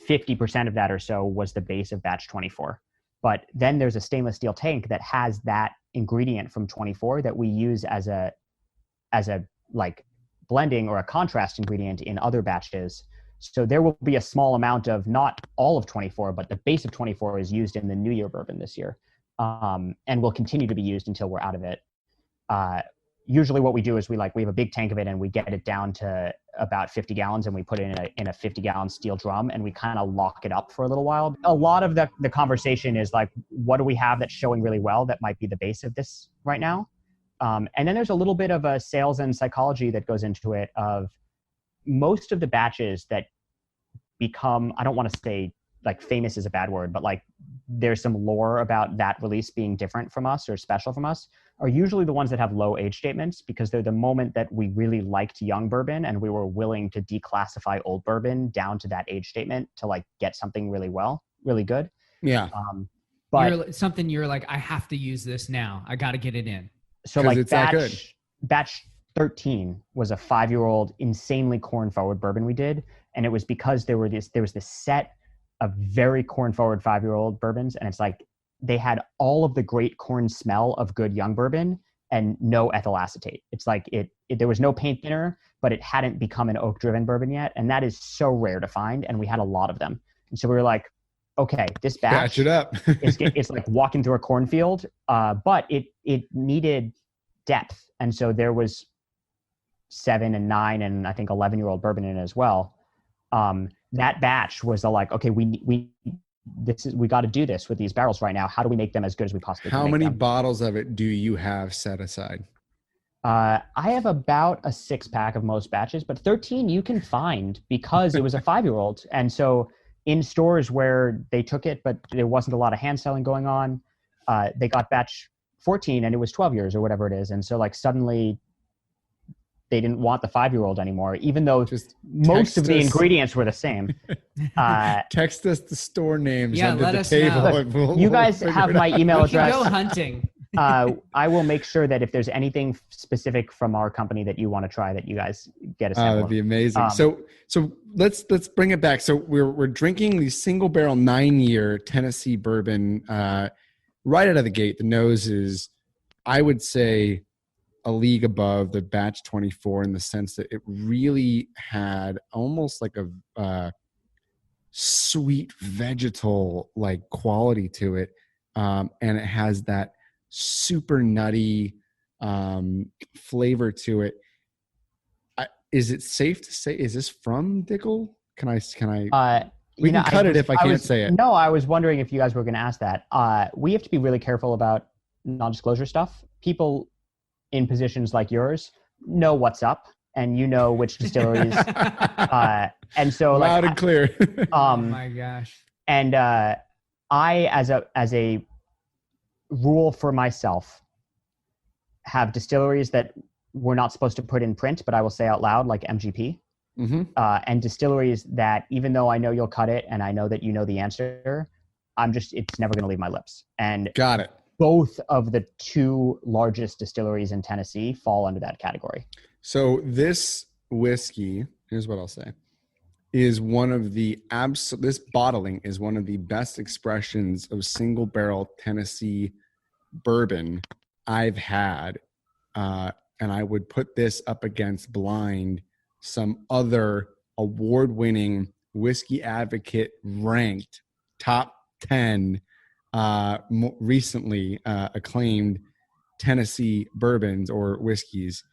50% of that or so was the base of batch 24. But then there's a stainless steel tank that has that ingredient from 24 that we use as a like blending or a contrast ingredient in other batches. So there will be a small amount of not all of 24, but the base of 24 is used in the New Year bourbon this year. And will continue to be used until we're out of it. Usually what we do is we have a big tank of it and we get it down to about 50 gallons and we put it in a 50-gallon steel drum and we kind of lock it up for a little while. A lot of the conversation is like, what do we have that's showing really well that might be the base of this right now? And then there's a little bit of a sales and psychology that goes into it of most of the batches that become, I don't want to say like famous is a bad word, but like there's some lore about that release being different from us or special from us, are usually the ones that have low age statements because they're the moment that we really liked young bourbon and we were willing to declassify old bourbon down to that age statement to like get something really good. Yeah. But you're like, I have to use this now. I got to get it in. So like batch 13 was a 5-year-old insanely corn forward bourbon we did. And it was because there was this set of very corn forward 5-year-old bourbons. And it's like, they had all of the great corn smell of good young bourbon and no ethyl acetate. It's like there was no paint thinner, but it hadn't become an oak driven bourbon yet. And that is so rare to find. And we had a lot of them. And so we were like, okay, this batch it up. it's like walking through a cornfield, but it needed depth. And so there was 7 and 9 and I think 11-year-old bourbon in it as well. That batch was like, okay, we got to do this with these barrels right now. How do we make them as good as we possibly can? How many bottles of it do you have set aside? I have about a 6-pack of most batches, but 13 you can find because it was a 5-year-old. And so in stores where they took it, but there wasn't a lot of hand selling going on, they got batch 14 and it was 12 years or whatever it is. And so like suddenly they didn't want the 5-year-old anymore, even though most of the ingredients were the same. Text us the store names under the table. You guys have my email address. Go hunting. I will make sure that if there's anything specific from our company that you want to try, that you guys get a sample. That'd be amazing. So let's bring it back. So we're drinking the single barrel 9-year Tennessee bourbon right out of the gate. The nose is, I would say, a league above the batch 24 in the sense that it really had almost like a sweet vegetal like quality to it. And it has that super nutty flavor to it. Is it safe to say, is this from Dickel? Can I, we can cut it if I can't say it. No, I was wondering if you guys were going to ask that. We have to be really careful about non-disclosure stuff. People in positions like yours know what's up, and you know which distilleries. And so loud and clear. Oh my gosh. And I, as a rule for myself, have distilleries that we're not supposed to put in print, but I will say out loud, like MGP. Mm-hmm. And distilleries that, even though I know you'll cut it and I know that you know the answer, it's never going to leave my lips. And got it. Both of the two largest distilleries in Tennessee fall under that category. So this whiskey, here's what I'll say, is one of the this bottling is one of the best expressions of single barrel Tennessee bourbon I've had. And I would put this up against blind some other award-winning Whiskey Advocate ranked top 10 recently acclaimed Tennessee bourbons or whiskeys.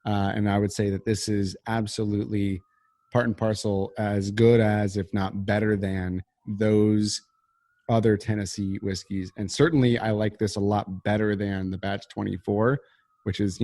And I would say that this is absolutely part and parcel as good as, if not better than, those other Tennessee whiskeys. And certainly I like this a lot better than the Batch 24, which is,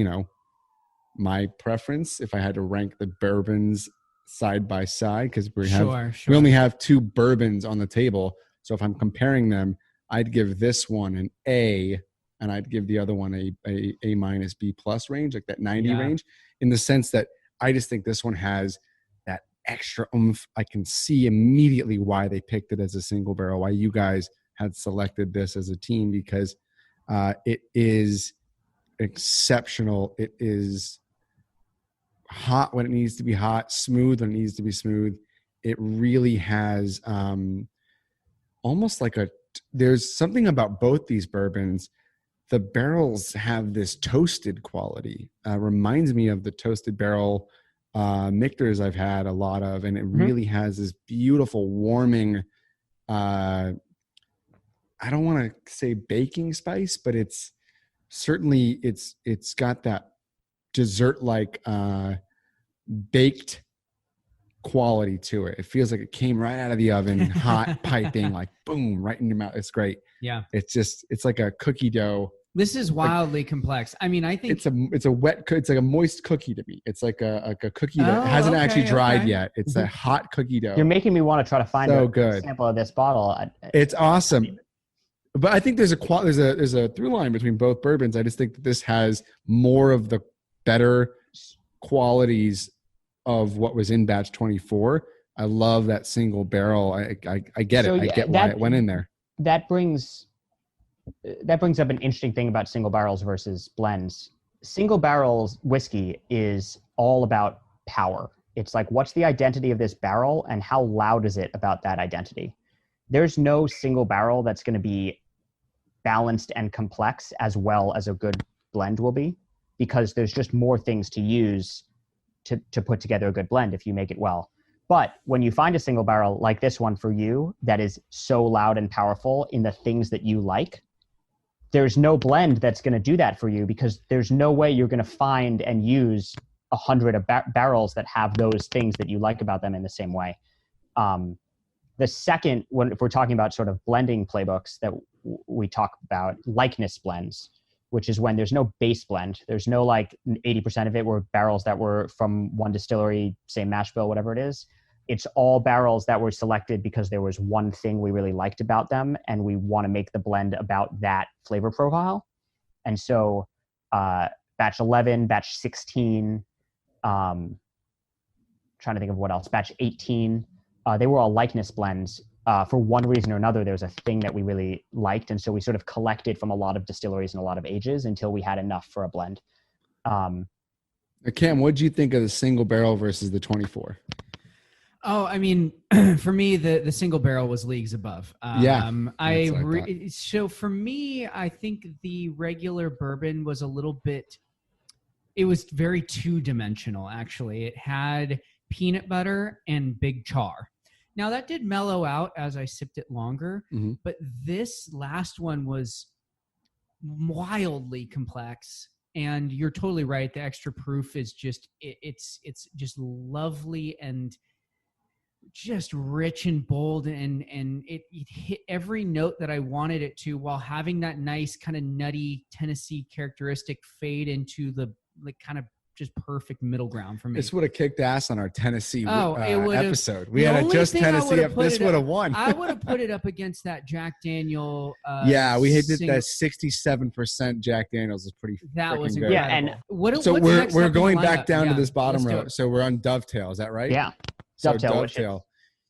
my preference if I had to rank the bourbons side by side, because we only have two bourbons on the table. So if I'm comparing them, I'd give this one an A, and I'd give the other one a minus B plus range, like that 90 range, in the sense that I just think this one has that extra oomph. I can see immediately why they picked it as a single barrel, why you guys had selected this as a team, because it is exceptional. It is hot when it needs to be hot, smooth when it needs to be smooth. It really has almost like there's something about both these bourbons. The barrels have this toasted quality. Reminds me of the toasted barrel Michter's I've had a lot of, and it really has this beautiful warming, I don't want to say baking spice, but it's certainly, it's got that dessert-like baked quality to it. It feels like it came right out of the oven, hot, piping, like boom, right in your mouth. It's great. Yeah. It's like a cookie dough. This is wildly complex. I mean, I think it's like a moist cookie to me. It's like a cookie that hasn't actually dried yet. It's a hot cookie dough. You're making me want to try to find a sample of this bottle. It's awesome. But I think there's a through line between both bourbons. I just think that this has more of the better qualities of what was in Batch 24. I love that single barrel. I get it. I get why it went in there. That brings up an interesting thing about single barrels versus blends. Single barrels whiskey is all about power. It's like, what's the identity of this barrel and how loud is it about that identity? There's no single barrel that's going to be balanced and complex as well as a good blend will be, because there's just more things to use to put together a good blend if you make it well. But when you find a single barrel like this one for you that is so loud and powerful in the things that you like, there's no blend that's going to do that for you, because there's no way you're going to find and use 100 barrels that have those things that you like about them in the same way. The second, if we're talking about sort of blending playbooks that we talk about, likeness blends, which is when there's no base blend. There's no like 80% of it were barrels that were from one distillery, same mash bill, whatever it is. It's all barrels that were selected because there was one thing we really liked about them, and we want to make the blend about that flavor profile. And so batch 11, batch 16, trying to think of what else, batch 18, they were all likeness blends. For one reason or another, there's a thing that we really liked. And so we sort of collected from a lot of distilleries and a lot of ages until we had enough for a blend. Cam, what did you think of the single barrel versus the 24? Oh, I mean, for me, the single barrel was leagues above. So for me, I think the regular bourbon was a little bit, it was very two-dimensional, actually. It had peanut butter and big char. Now, that did mellow out as I sipped it longer, but this last one was wildly complex And you're totally right. The extra proof is just, it's just lovely and just rich and bold, and it hit every note that I wanted it to, while having that nice kind of nutty Tennessee characteristic fade into the like kind of just perfect middle ground for me. This would have kicked ass on our Tennessee episode. We the had a only just thing I Tennessee. would've put This it would have up- won. I would have put it up against that Jack Daniel. Yeah, we hit single- that 67% Jack Daniels is pretty. That was freaking incredible. good. Yeah, and So what's next we're up in the going back lineup? down to Yeah, this bottom let's do row. it. So we're on Dovetail. Is that right? Yeah. So Dovetail, which is-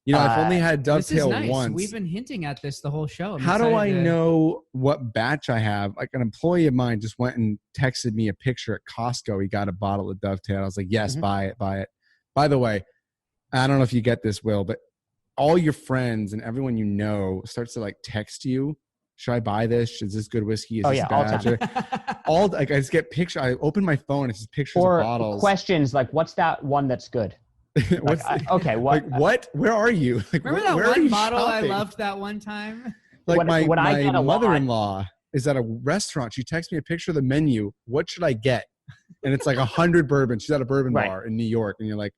You know, I've only had This is Dovetail nice. once. We've been hinting at this the whole show. I'm How do I excited to- know what batch I have? Like an employee of mine just went and texted me a picture at Costco. He got a bottle of Dovetail. I was like, yes, buy it. By the way, I don't know if you get this, Will, but all your friends and everyone you know starts to like text you. Should I buy this? Is this good whiskey? Is this all bad? the time. All like I just get pictures. I open my phone. It's just pictures Or of bottles. questions like, what's that one that's good? What's Okay, what? like what? Where are you? Like, Remember that where are one you bottle I shopping? loved that one time? Like What my I get a lot- mother-in-law is at a restaurant. She texts me a picture of the menu. What should I get? And it's like 100 bourbons. She's at a bourbon Right. bar in New York, and you're like,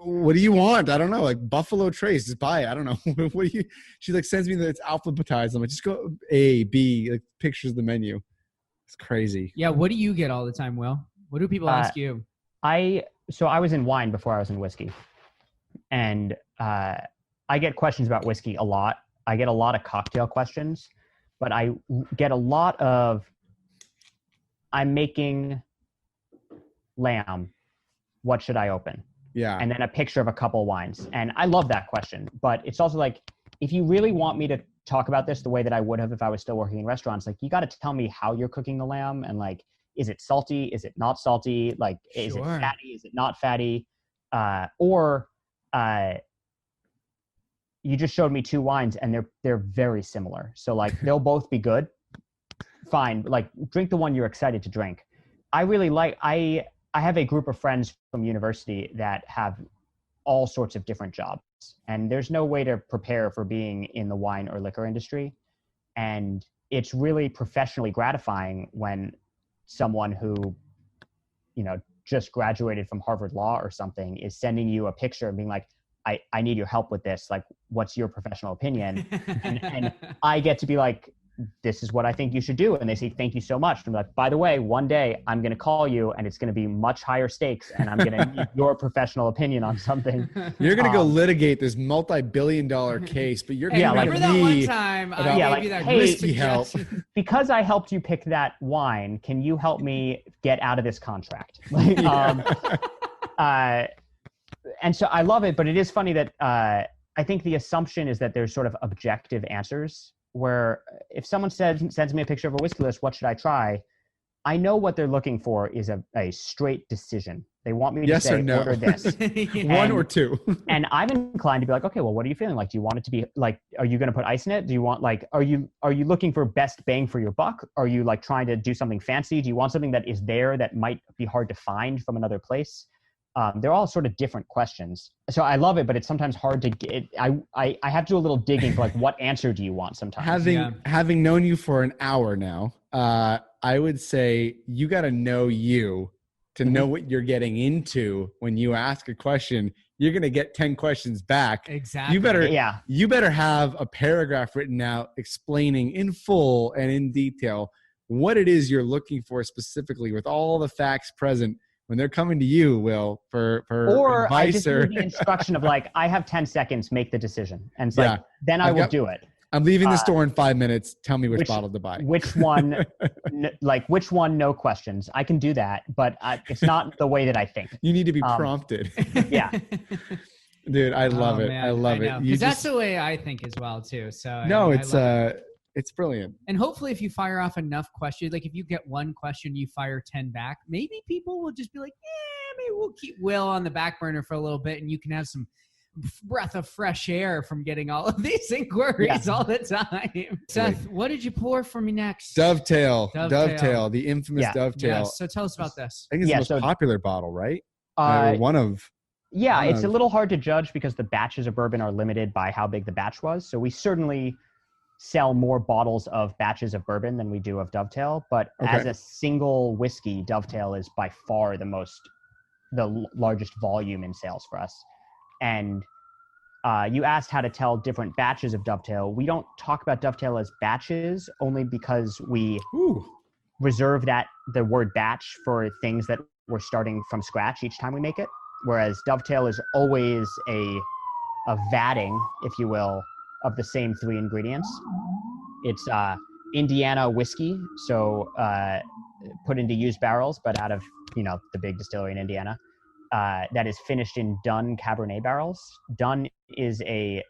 what do you want? I don't know. Like Buffalo Trace, just buy it. I don't know. What do you? She like sends me that it's alphabetized. I'm like, just go A, B, like pictures of the menu. It's crazy. Yeah. What do you get all the time, Will? What do people ask you? So I was in wine before I was in whiskey, and I get questions about whiskey a lot. I get a lot of cocktail questions, but I get a lot of, I'm making lamb. What should I open? Yeah. And then a picture of a couple wines. And I love that question, but it's also like, if you really want me to talk about this the way that I would have if I was still working in restaurants, like you got to tell me how you're cooking the lamb, and like, is it salty? Is it not salty? Like, is it Sure. fatty? Is it not fatty? You just showed me two wines and they're very similar. So like, they'll both be good. Fine. Like, drink the one you're excited to drink. I really like, I have a group of friends from university that have all sorts of different jobs, and there's no way to prepare for being in the wine or liquor industry. And it's really professionally gratifying when someone who, you know, just graduated from Harvard Law or something is sending you a picture and being like, I need your help with this. Like, what's your professional opinion? and I get to be like, this is what I think you should do. And they say, thank you so much. And I'm like, by the way, one day I'm going to call you and it's going to be much higher stakes, and I'm going to need your professional opinion on something. You're going to go litigate this multi-billion-dollar case, but you're Hey, going to remember that one time I about gave you that hey, great whiskey help. suggestion? Because I helped you pick that wine, can you help me get out of this contract? Like, and so I love it, but it is funny that I think the assumption is that there's sort of objective answers, where if someone sends me a picture of a whiskey list, what should I try? I know what they're looking for is a straight decision. They want me to Yes say, or no. order this. One or two. And I'm inclined to be like, okay, well, what are you feeling like? Do you want it to be like, are you going to put ice in it? Do you want like, are you looking for best bang for your buck? Are you like trying to do something fancy? Do you want something that is there that might be hard to find from another place? They're all sort of different questions. So I love it, but it's sometimes hard to get. I have to do a little digging for like, what answer do you want sometimes? Having known you for an hour now, I would say you got to know you to know what you're getting into. When you ask a question, you're going to get 10 questions back. Exactly. You better have a paragraph written out explaining in full and in detail what it is you're looking for specifically, with all the facts present when they're coming to you, Will, for or advice. I just need the instruction of like, I have 10 seconds, make the decision. And it's like, then I will do it. I'm leaving the store in 5 minutes. Tell me which bottle to buy. Which one, which one, no questions. I can do that, but it's not the way that I think. You need to be prompted. Yeah. Dude, I love it. Man, I love it. Because that's the way I think as well, too. So no, I love it. It's brilliant. And hopefully if you fire off enough questions, like if you get one question, you fire 10 back, maybe people will just be like, maybe we'll keep Will on the back burner for a little bit, and you can have some breath of fresh air from getting all of these inquiries all the time. Seth, what did you pour for me next? Dovetail, the infamous Dovetail. Yes. So tell us about this. I think it's the most popular bottle, right? One of. Yeah, it's a little hard to judge because the batches of bourbon are limited by how big the batch was. So we certainly sell more bottles of batches of bourbon than we do of Dovetail, but as a single whiskey, Dovetail is by far the largest volume in sales for us. And you asked how to tell different batches of Dovetail. We don't talk about Dovetail as batches only because we reserve the word batch for things that we're starting from scratch each time we make it. Whereas Dovetail is always a vatting, if you will, of the same 3 ingredients. It's Indiana whiskey, so put into used barrels, but out of the big distillery in Indiana. That is finished in Dunn Cabernet barrels. Dunn is a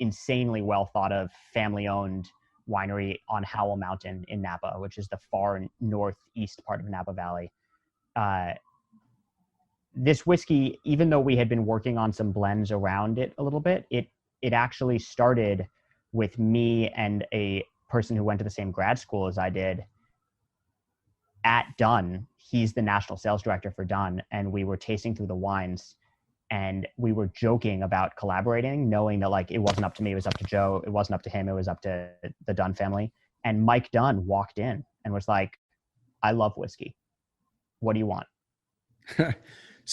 insanely well thought of family-owned winery on Howell Mountain in Napa, which is the far northeast part of Napa Valley. This whiskey, even though we had been working on some blends around it a little bit, it actually started with me and a person who went to the same grad school as I did at Dunn. He's the national sales director for Dunn, and we were tasting through the wines, and we were joking about collaborating, knowing that like it wasn't up to me, it was up to Joe, it wasn't up to him, it was up to the Dunn family. And Mike Dunn walked in and was like, "I love whiskey. What do you want?"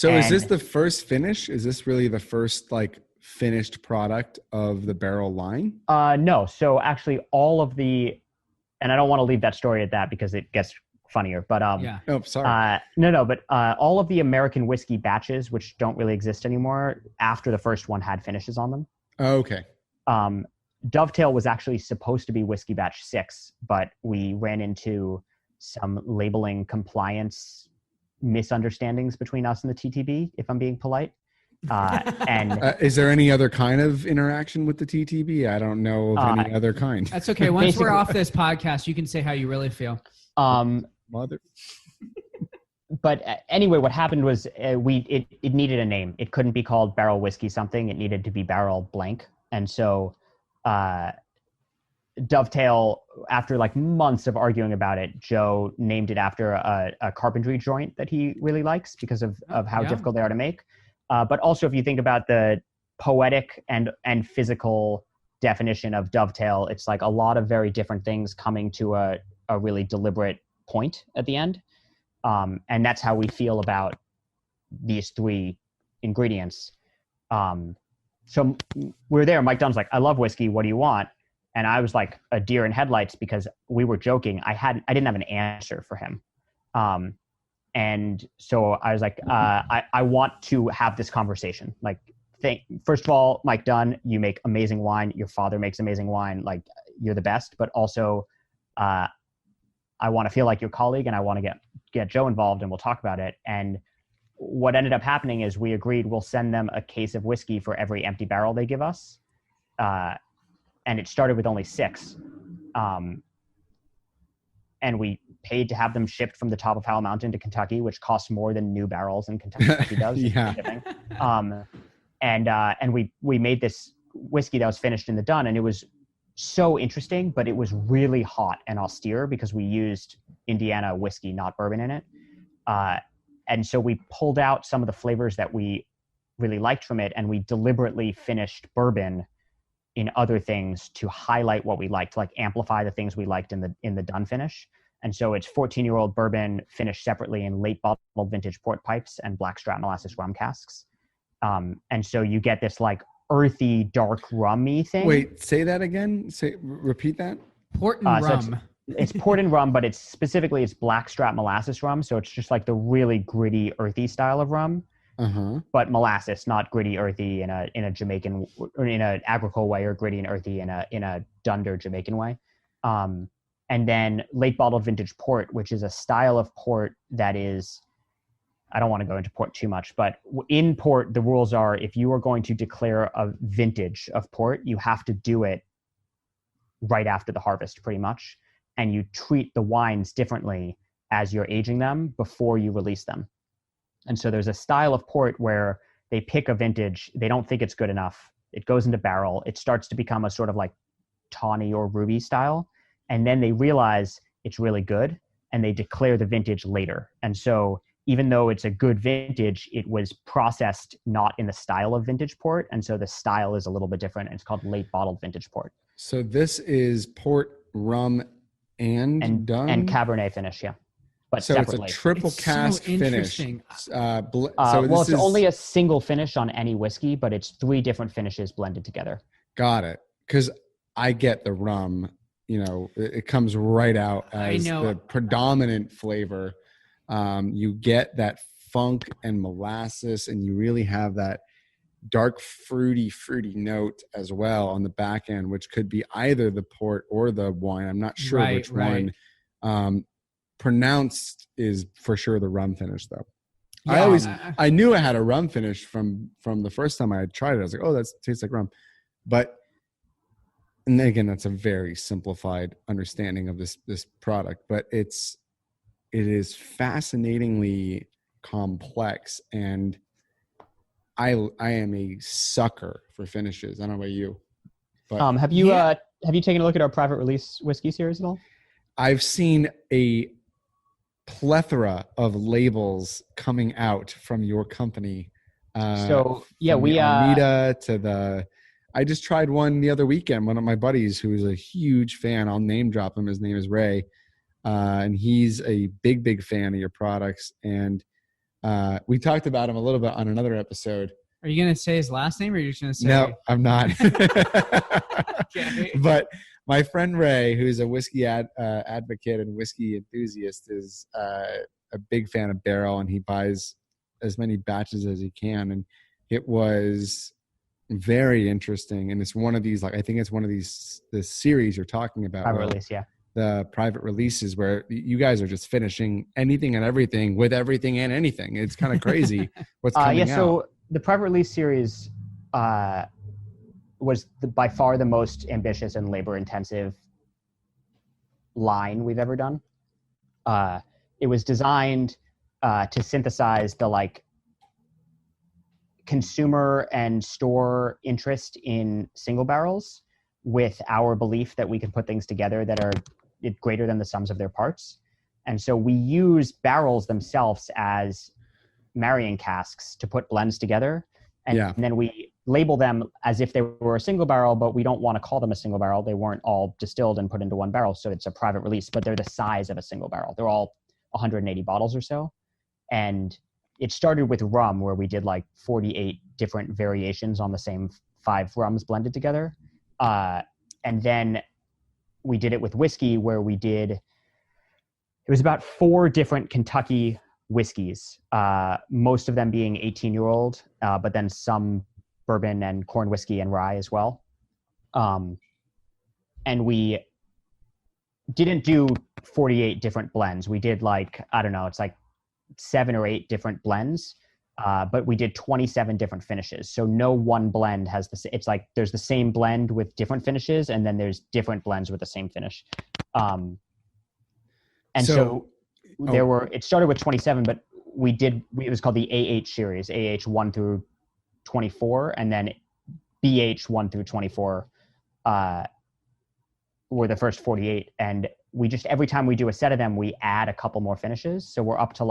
Is this the first finish? Is this really the first like finished product of the Barrell line? No. So actually all of and I don't want to leave that story at that because it gets funnier, but oh, sorry. But all of the American whiskey batches, which don't really exist anymore, after the first one had finishes on them. Oh, okay. Dovetail was actually supposed to be whiskey batch 6, but we ran into some labeling compliance misunderstandings between us and the TTB, if I'm being polite. Is there any other kind of interaction with the TTB? I don't know of any other kind. That's okay. Once we're off this podcast, you can say how you really feel. Mother. But anyway, what happened was it needed a name. It couldn't be called Barrell Whiskey something. It needed to be Barrell blank. And so Dovetail, after like months of arguing about it, Joe named it after a carpentry joint that he really likes because of how difficult they are to make. But also, if you think about the poetic and physical definition of Dovetail, it's like a lot of very different things coming to a really deliberate point at the end. And that's how we feel about these 3 ingredients. So we're there. Mike Dunn's like, "I love whiskey. What do you want?" And I was like a deer in headlights because we were joking. I didn't have an answer for him. And so I was like, I want to have this conversation. Like, first of all, Mike Dunn, you make amazing wine. Your father makes amazing wine. Like, you're the best. But also, I want to feel like your colleague, and I want to get Joe involved, and we'll talk about it. And what ended up happening is we agreed we'll send them a case of whiskey for every empty barrel they give us. And it started with only 6. And we paid to have them shipped from the top of Howell Mountain to Kentucky, which costs more than new barrels in Kentucky does. Yeah. And we made this whiskey that was finished in the Dunn, and it was so interesting, but it was really hot and austere because we used Indiana whiskey, not bourbon in it. And so we pulled out some of the flavors that we really liked from it, and we deliberately finished bourbon in other things to highlight what we liked, to like amplify the things we liked in the Dunn finish. And so it's 14-year-old bourbon finished separately in late bottled vintage port pipes and blackstrap molasses rum casks. And so you get this like earthy, dark rummy thing. Wait, say that again. Repeat that. Port and rum. So it's port and rum, but it's blackstrap molasses rum. So it's just like the really gritty, earthy style of rum. But molasses, not gritty, earthy in a Jamaican or in an agricole way, or gritty and earthy in a Dunder Jamaican way. And then late bottled vintage port, which is a style of port that is, I don't want to go into port too much, but in port, the rules are if you are going to declare a vintage of port, you have to do it right after the harvest, pretty much. And you treat the wines differently as you're aging them before you release them. And so there's a style of port where they pick a vintage, they don't think it's good enough, it goes into barrel, it starts to become a sort of like tawny or ruby style, and then they realize it's really good, and they declare the vintage later. And so even though it's a good vintage, it was processed not in the style of vintage port, and so the style is a little bit different, and it's called late bottled vintage port. So this is port, rum, and dung? And Cabernet finish, yeah. But so separately. It's a triple cask finish. Well, it's only a single finish on any whiskey, but it's 3 different finishes blended together. Got it. Because I get the rum, it comes right out as the predominant flavor. You get that funk and molasses, and you really have that dark fruity note as well on the back end, which could be either the port or the wine. I'm not sure which one. Pronounced is for sure the rum finish, though. Yeah. I knew I had a rum finish from the first time I had tried it. I was like, oh, that tastes like rum. But, and again, that's a very simplified understanding of this product, but it is fascinatingly complex, and I am a sucker for finishes. I don't know about you, but have you taken a look at our private release whiskey series at all? I've seen a plethora of labels coming out from your company. Armida to the. I just tried one the other weekend. One of my buddies who is a huge fan. I'll name drop him. His name is Ray, and he's a big fan of your products. And we talked about him a little bit on another episode. Are you going to say his last name, or are you just going to say? No, I'm not. Okay. But my friend Ray, who's a whiskey advocate and whiskey enthusiast, is a big fan of Barrell, and he buys as many batches as he can. And it was very interesting. And it's one of these, I think it's one of these, the series you're talking about. Private release, yeah. The private releases where you guys are just finishing anything and everything with everything and anything. It's kind of crazy what's coming out. So the private release series was by far the most ambitious and labor-intensive line we've ever done. It was designed to synthesize the consumer and store interest in single barrels with our belief that we can put things together that are greater than the sums of their parts. And so we use barrels themselves as marrying casks to put blends together. And then we label them as if they were a single barrel, but we don't want to call them a single barrel. They weren't all distilled and put into one barrel. So it's a private release, but they're the size of a single barrel. They're all 180 bottles or so. And it started with rum, where we did 48 different variations on the same 5 rums blended together. And then we did it with whiskey, where it was about 4 different Kentucky whiskeys, most of them being 18-year-old, but then some bourbon and corn whiskey and rye as well. And we didn't do 48 different blends. We did it's 7 or 8 different blends, but we did 27 different finishes. So no one blend has there's the same blend with different finishes, and then there's different blends with the same finish. It started with 27, but it was called the AH series, AH 1 through 24, and then BH 1 through 24 were the first 48. And we just, every time we do a set of them, we add a couple more finishes. So we're up to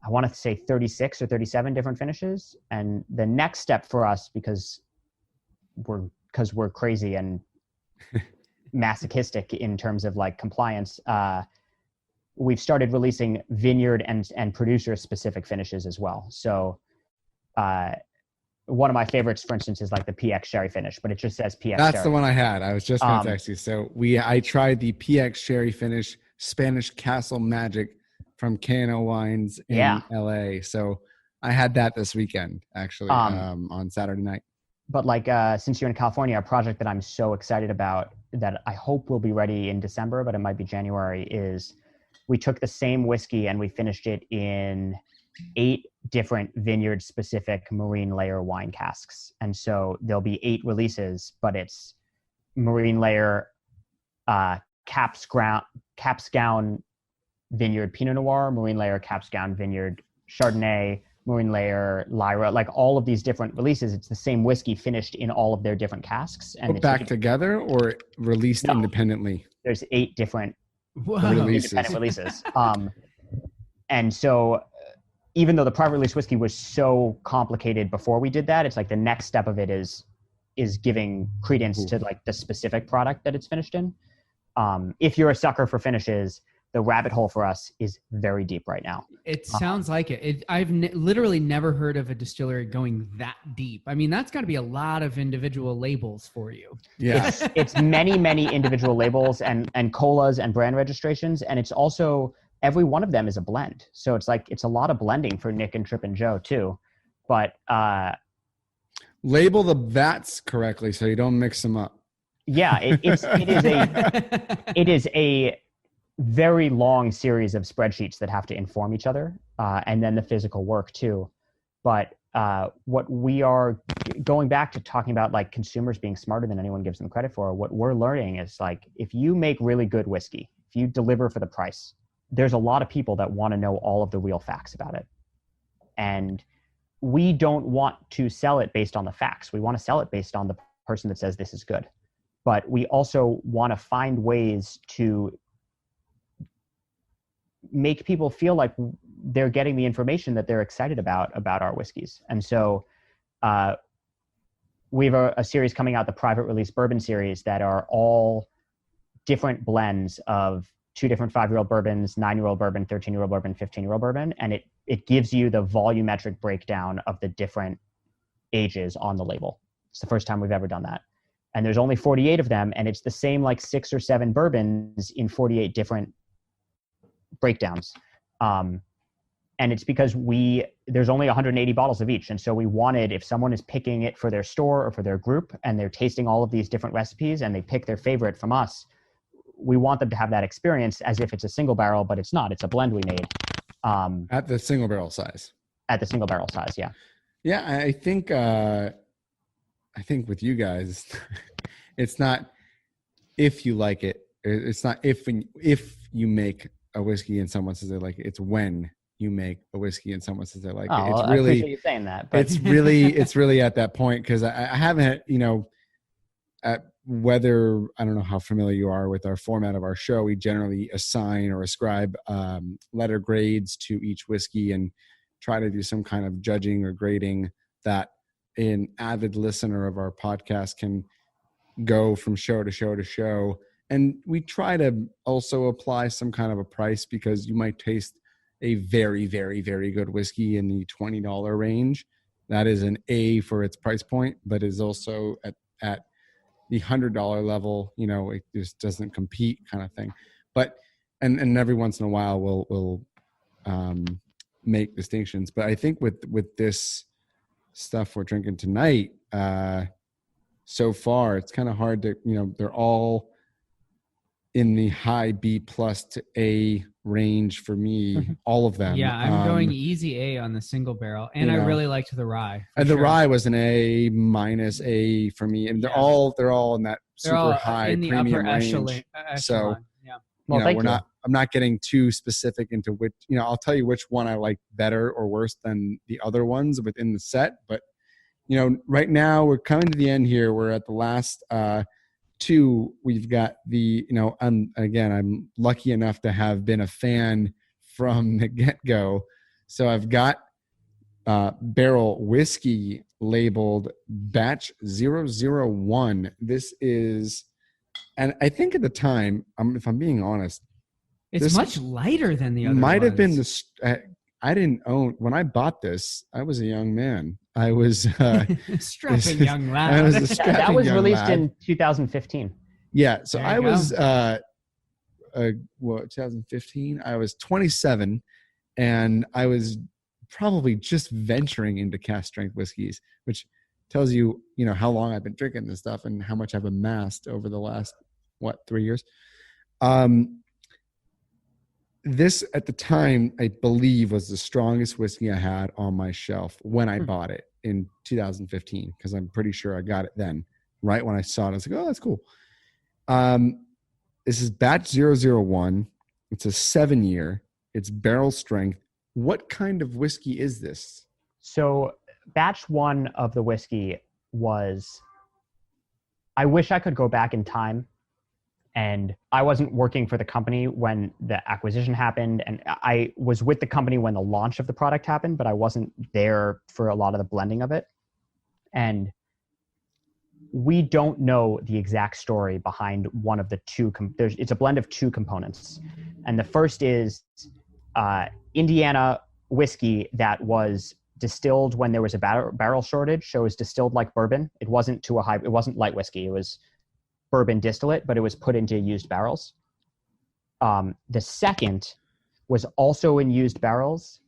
I want to say 36 or 37 different finishes. And the next step for us, because we're crazy and masochistic in terms of compliance, we've started releasing vineyard and producer specific finishes as well. So one of my favorites, for instance, is the PX sherry finish, but it just says PX That's sherry. the one I had. I was just going to text you. So I tried the PX sherry finish Spanish Castle Magic from K&O Wines in LA. So I had that this weekend, actually, on Saturday night. But since you're in California, a project that I'm so excited about that I hope will be ready in December, but it might be January, is we took the same whiskey and we finished it in 8 different vineyard specific marine layer wine casks. And so there'll be 8 releases, but it's marine layer, Capsgown vineyard Pinot Noir, marine layer Capsgown vineyard Chardonnay, marine layer Lyra, all of these different releases. It's the same whiskey finished in all of their different casks. And put back together or released independently? There's 8 different independent releases. And so even though the private release whiskey was so complicated before we did that, it's the next step of it is is giving credence to like the specific product that it's finished in. If you're a sucker for finishes, the rabbit hole for us is very deep right now. It sounds like it. I've literally never heard of a distillery going that deep. I mean, that's got to be a lot of individual labels for you. Yeah. It's many, many individual labels and colas and brand registrations. And it's also, every one of them is a blend. So it's like, it's a lot of blending for Nick and Trip and Joe too. But label the vats correctly so you don't mix them up. Yeah, it is a very long series of spreadsheets that have to inform each other, and then the physical work too. But what we are going back to talking about, like consumers being smarter than anyone gives them credit for, what we're learning is like, if you make really good whiskey, if you deliver for the price, there's a lot of people that want to know all of the real facts about it. And we don't want to sell it based on the facts. We want to sell it based on the person that says this is good. But we also want to find ways to make people feel like they're getting the information that they're excited about our whiskeys. And so we have a series coming out, the private release bourbon series, that are all different blends of 2 different 5-year-old bourbons, 9-year-old bourbon, 13-year-old bourbon, 15-year-old bourbon. And it gives you the volumetric breakdown of the different ages on the label. It's the first time we've ever done that. And there's only 48 of them, and it's the same like 6 or 7 bourbons in 48 different breakdowns. And it's because there's only 180 bottles of each. And so we wanted, if someone is picking it for their store or for their group and they're tasting all of these different recipes and they pick their favorite from us, we want them to have that experience as if it's a single barrel, but it's not. It's a blend we made. At the single barrel size. At the single barrel size, yeah. Yeah, I think with you guys, it's not if you like it. It's not if you make a whiskey and someone says they like it. It's when you make a whiskey and someone says they like it. It's really, I appreciate you saying that. But. It's really at that point, because I haven't, at whether, I don't know how familiar you are with our format of our show. We generally assign or ascribe letter grades to each whiskey and try to do some kind of judging or grading that an avid listener of our podcast can go from show to show to show. And we try to also apply some kind of a price, because you might taste a very, very, very good whiskey in the $20 range. That is an A for its price point, but is also at the $100 level, it just doesn't compete kind of thing. But, and every once in a while we'll make distinctions. But I think with this stuff we're drinking tonight, so far it's kind of hard to, they're all in the high B plus to A range for me, all of them. Yeah, I'm going easy A on the single barrel, and I really liked the rye. And the rye was an A minus A for me, and they're all in that super high in the premium range. Echelon. So yeah. Well, I'm not getting too specific into which, I'll tell you which one I like better or worse than the other ones within the set. But, right now we're coming to the end here. We're at the last 2. We've got the, I'm lucky enough to have been a fan from the get-go. So I've got Barrell whiskey labeled batch 001. This is, and I think at the time, if I'm being honest, it's much lighter than the other might ones. have been the, I didn't own, when I bought this, I was a young man. I was strapping young lad. I was a strapping that was young released lad. in 2015. Yeah, so There I you was 2015. I was 27, and I was probably just venturing into cask strength whiskeys, which tells you, how long I've been drinking this stuff and how much I've amassed over the last 3 years. This at the time, I believe, was the strongest whiskey I had on my shelf when I bought it in 2015, because I'm pretty sure I got it then. Right when I saw it, I was like, oh, that's cool. This is batch 001. It's a 7-year. It's barrel strength. What kind of whiskey is this? So batch 1 of the whiskey was, I wish I could go back in time, and I wasn't working for the company when the acquisition happened, and I was with the company when the launch of the product happened, but I wasn't there for a lot of the blending of it. And we don't know the exact story behind one of the two. It's a blend of two components. And the first is Indiana whiskey that was distilled when there was a barrel shortage. So it was distilled like bourbon. It wasn't it wasn't light whiskey. It was bourbon distillate, but it was put into used barrels. The second was also in used barrels,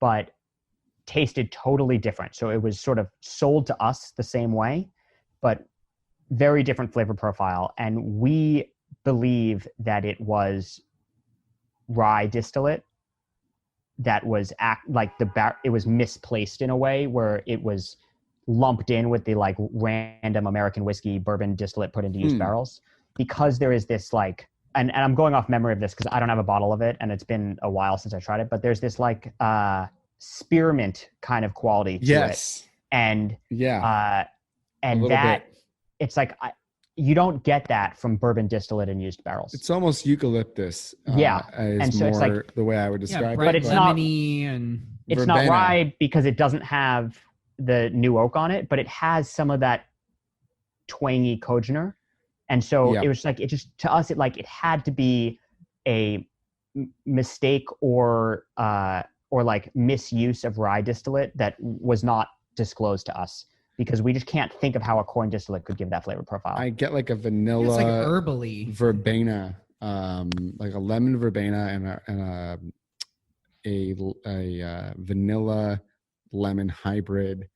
but tasted totally different. So it was sort of sold to us the same way, but very different flavor profile. And we believe that it was rye distillate that was it was misplaced in a way where it was lumped in with the like random American whiskey bourbon distillate put into used barrels, because there is this like, and I'm going off memory of this because I don't have a bottle of it and it's been a while since I tried it, but there's this like spearmint kind of quality to it. And that bit. It's like you don't get that from bourbon distillate in used barrels. It's almost eucalyptus. And so it's like the way I would describe it. But it's not and it's verbena. Not rye because it doesn't have the new oak on it, but it has some of that twangy Kojner. And so it was like, it just, to us, it had to be a mistake or like misuse of rye distillate that was not disclosed to us, because we just can't think of how a corn distillate could give that flavor profile. I get like a vanilla, it's like herbally verbena, like a lemon verbena and a vanilla lemon hybrid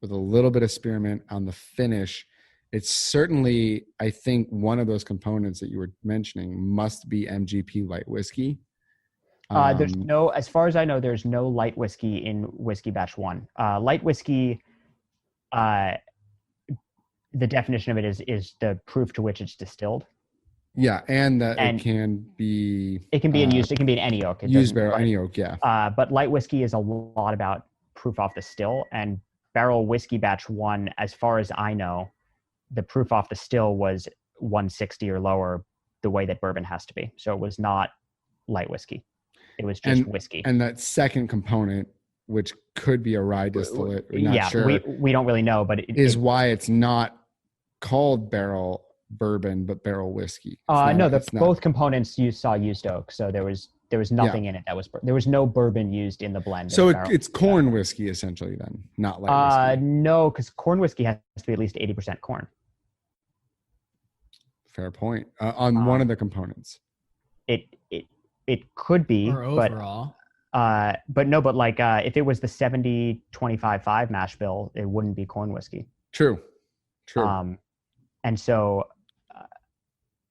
with a little bit of spearmint on the finish. It's certainly, I think, one of those components that you were mentioning must be MGP light whiskey. There's no, as far as I know, there's no light whiskey in whiskey batch 1. Light whiskey, the definition of it is the proof to which it's distilled. Yeah, and that it can be in used, it can be in any oak. Used barrel, any oak, yeah. But light whiskey is a lot about proof off the still, and barrel whiskey batch 1, as far as I know, the proof off the still was 160 or lower, the way that bourbon has to be. So it was not light whiskey. It was just whiskey. And that second component, which could be a rye distillate, we're not sure. We don't really know, but is why it's not called barrel bourbon, but barrel whiskey. Both components saw used oak. So there was nothing in it that was, there was no bourbon used in the blend. So it's corn whiskey essentially then, not light whiskey. No, because corn whiskey has to be at least 80% corn. Fair point. On one of the components. It could be, or overall. But like if it was the 70-25-5 mash bill, it wouldn't be corn whiskey. True. And so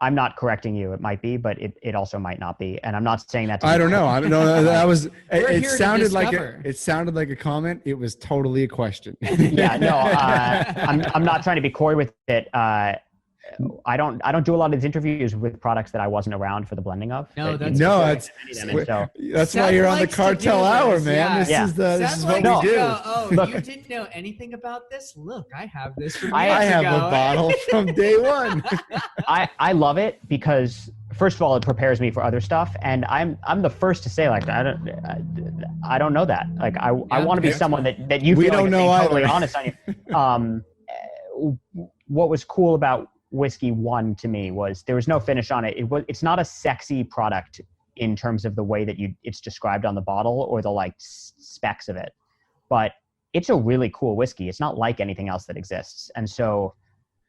I'm not correcting you. It might be, but it also might not be. And I'm not saying that to I don't know. That was it sounded like a comment. It was totally a question. Yeah, no, I'm not trying to be coy with it. I don't do a lot of these interviews with products that I wasn't around for the blending of. That's why you're on the Cartel Hour, man. Yeah. This is what we do. Look, you didn't know anything about this? Look, I have this from I have a bottle from day one. I love it because, first of all, it prepares me for other stuff, and I'm the first to say, like, I don't know that. Like I want to be someone that you feel don't know totally honest on you. What was cool about whiskey 1 to me was there was no finish on it. It's not a sexy product in terms of the way that it's described on the bottle or the like specs of it, but it's a really cool whiskey. It's not like anything else that exists. And so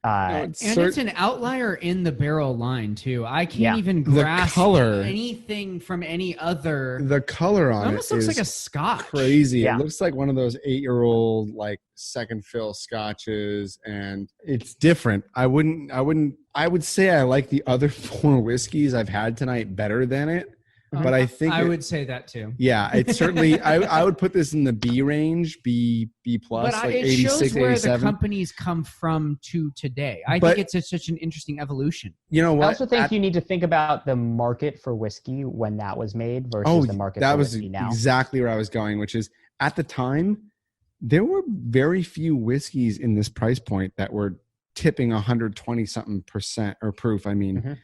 it's an outlier in the barrel line too. I can't even grasp anything from any other. The color on it almost looks like a scotch. Crazy. Yeah. It looks like one of those 8-year-old like second fill scotches, and it's different. I would say I like the other 4 whiskeys I've had tonight better than it. But I think I would say that too. Yeah, it's certainly. I would put this in the B range, B plus, but like it 86, shows where 87. the companies come from to today. I think it's such an interesting evolution. You know what? I also think you need to think about the market for whiskey when that was made versus the market for whiskey now. That was exactly where I was going, which is at the time there were very few whiskeys in this price point that were tipping 120-something% or proof. I mean.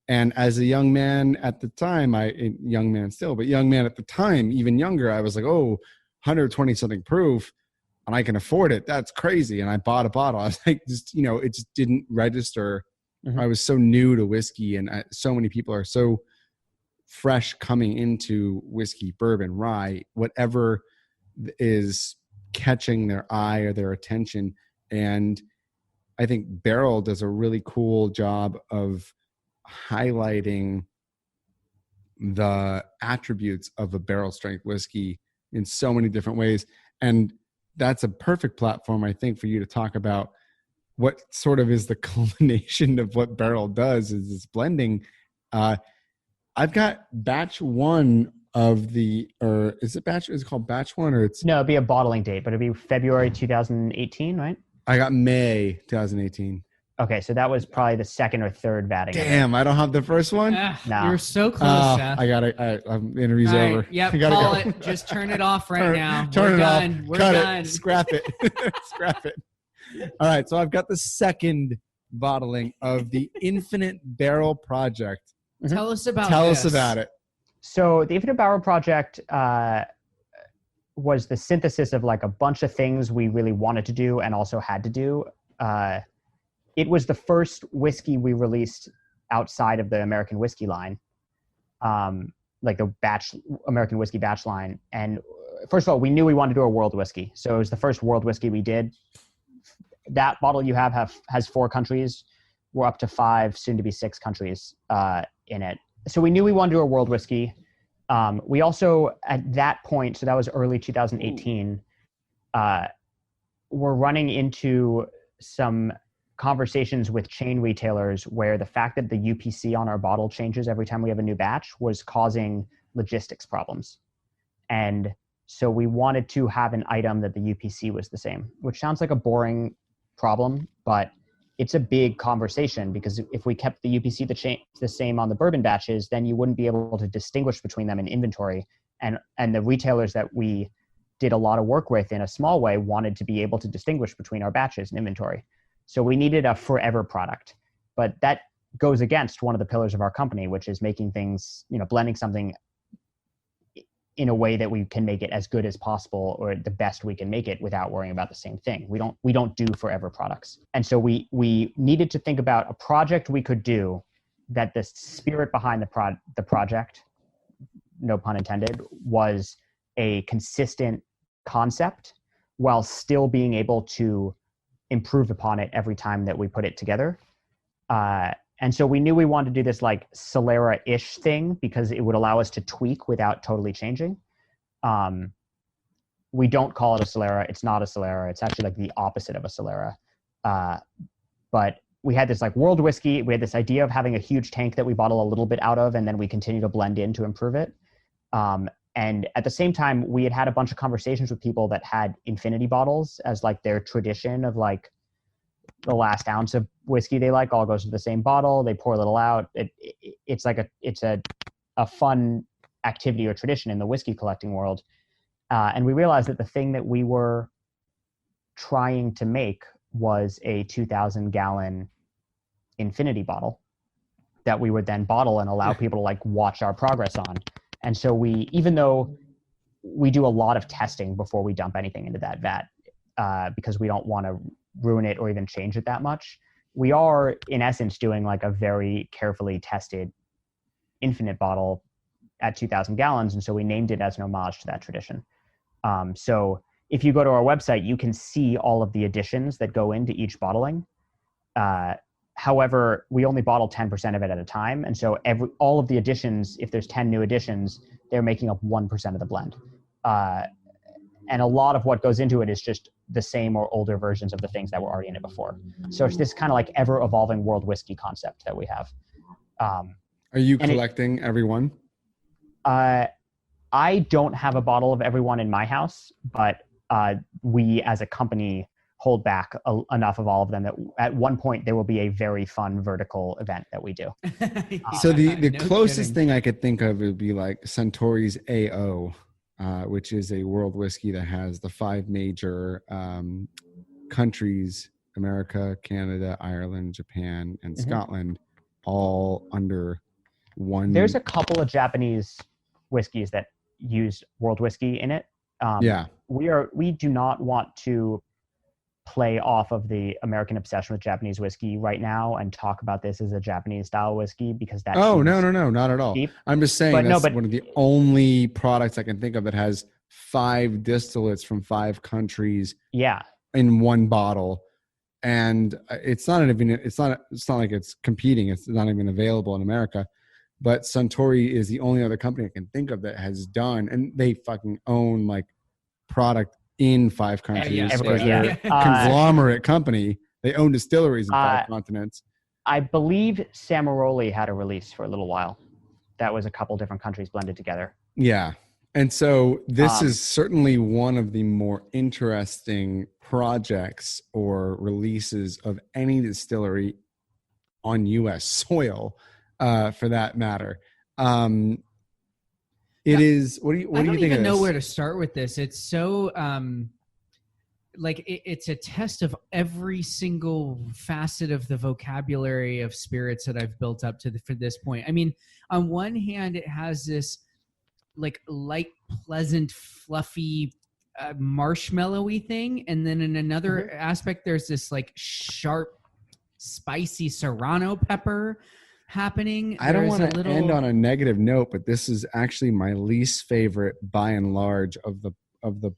And as a young man at the time, young man at the time, even younger, I was like, 120 something proof. and I can afford it. That's crazy. And I bought a bottle. I was like, just, it just didn't register. Mm-hmm. I was so new to whiskey, and so many people are so fresh coming into whiskey, bourbon, rye, whatever is catching their eye or their attention. And I think Barrell does a really cool job of highlighting the attributes of a barrel strength whiskey in so many different ways. And that's a perfect platform, I think, for you to talk about what sort of is the culmination of what Barrell does is this blending. I've got batch one of is it called batch one, or it's? No, it'd be a bottling date, but it'd be February 2018, right? I got May 2018. Okay, so that was probably the second or third vatting. Damn, I don't have the first one. No. You're so close, Seth. I'm interview's over. Yep, I gotta call go. it. Just turn it off now. Turn We're it done. off. We're Cut done. it. Scrap it. Scrap it. All right, so I've got the second bottling of the Infinite Barrel Project. Tell us about Tell this. us about it. So the Infinite Barrel Project was the synthesis of like a bunch of things we really wanted to do and also had to do. It was the first whiskey we released outside of the American whiskey line, like the American whiskey batch line. And first of all, we knew we wanted to do a world whiskey. So it was the first world whiskey we did. That bottle you has 4 countries. We're up to 5, soon to be 6 countries in it. So we knew we wanted to do a world whiskey. We also, at that point, so that was early 2018, we're running into some conversations with chain retailers where the fact that the UPC on our bottle changes every time we have a new batch was causing logistics problems. And so we wanted to have an item that the UPC was the same, which sounds like a boring problem, but it's a big conversation, because if we kept the UPC the same on the bourbon batches, then you wouldn't be able to distinguish between them in inventory. And the retailers that we did a lot of work with in a small way wanted to be able to distinguish between our batches and inventory. So we needed a forever product, but that goes against one of the pillars of our company, which is making things, blending something in a way that we can make it as good as possible, or the best we can make it without worrying about the same thing. We don't do forever products. And so we needed to think about a project we could do that the spirit behind the project, no pun intended, was a consistent concept while still being able to improve upon it every time that we put it together. And so we knew we wanted to do this like Solera-ish thing because it would allow us to tweak without totally changing. We don't call it a Solera. It's not a Solera. It's actually like the opposite of a Solera. But we had this like world whiskey. We had this idea of having a huge tank that we bottle a little bit out of, and then we continue to blend in to improve it. And at the same time, we had a bunch of conversations with people that had infinity bottles as like their tradition of like the last ounce of whiskey they like all goes to the same bottle. They pour a little out. It's a fun activity or tradition in the whiskey collecting world. And we realized that the thing that we were trying to make was a 2,000-gallon infinity bottle that we would then bottle and allow people to like watch our progress on. And so even though we do a lot of testing before we dump anything into that vat, because we don't want to ruin it or even change it that much, we are in essence doing like a very carefully tested infinite bottle at 2,000 gallons. And so we named it as an homage to that tradition. So if you go to our website, you can see all of the additions that go into each bottling. However, we only bottle 10% of it at a time. And so all of the additions, if there's 10 new additions, they're making up 1% of the blend. And a lot of what goes into it is just the same or older versions of the things that were already in it before. So it's this kind of like ever evolving world whiskey concept that we have. Are you collecting every one? I don't have a bottle of every one in my house, but we as a company hold back enough of all of them that at one point there will be a very fun vertical event that we do. So the closest thing I could think of would be like Suntory's AO, which is a world whiskey that has the 5 major countries, America, Canada, Ireland, Japan, and Scotland, all under one. There's a couple of Japanese whiskeys that use world whiskey in it. we do not want to play off of the American obsession with Japanese whiskey right now and talk about this as a Japanese style whiskey, because that no, not at all. Deep. I'm just saying that's one of the only products I can think of that has 5 distillates from 5 countries in one bottle. And it's not like it's competing. It's not even available in America. But Suntory is the only other company I can think of that has done, and they fucking own like product in 5 countries. They're a conglomerate company. They own distilleries in 5 continents. I believe Samaroli had a release for a little while. That was a couple different countries blended together. Yeah. And so this is certainly one of the more interesting projects or releases of any distillery on U.S. soil, for that matter. It is. What do you think? I don't even know where to start with this. It's so it's a test of every single facet of the vocabulary of spirits that I've built up for this point. I mean, on one hand, it has this like light, pleasant, fluffy, marshmallowy thing, and then in another aspect, there's this like sharp, spicy serrano pepper happening. I don't want to end on a negative note, but this is actually my least favorite by and large of the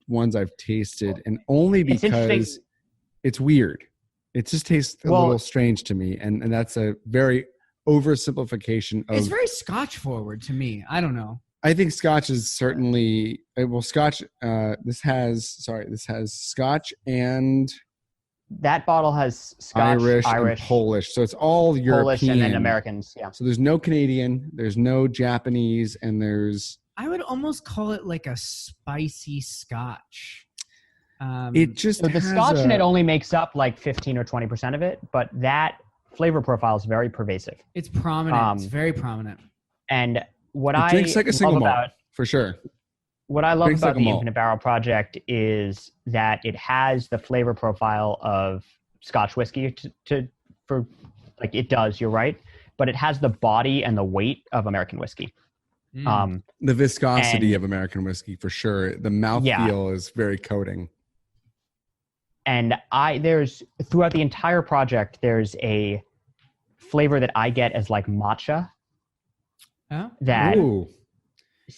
ones I've tasted, and only because it's weird. It just tastes a little strange to me, and that's a very oversimplification of. It's very Scotch forward to me. I don't know. I think Scotch is certainly Scotch. This has Scotch and. That bottle has Scotch, Irish, and Polish. So it's all European. Polish and then Americans, yeah. So there's no Canadian, there's no Japanese, and there's... I would almost call it like a spicy Scotch. It just the Scotch in it only makes up like 15 or 20% of it, but that flavor profile is very pervasive. It's prominent. It's very prominent. And what it drinks like a single malt, for sure. What I love about the Infinite Barrel project is that it has the flavor profile of Scotch whiskey for it does, you're right, but it has the body and the weight of American whiskey. The viscosity of American whiskey, for sure. The mouthfeel is very coating. And there's throughout the entire project, there's a flavor that I get as like matcha. That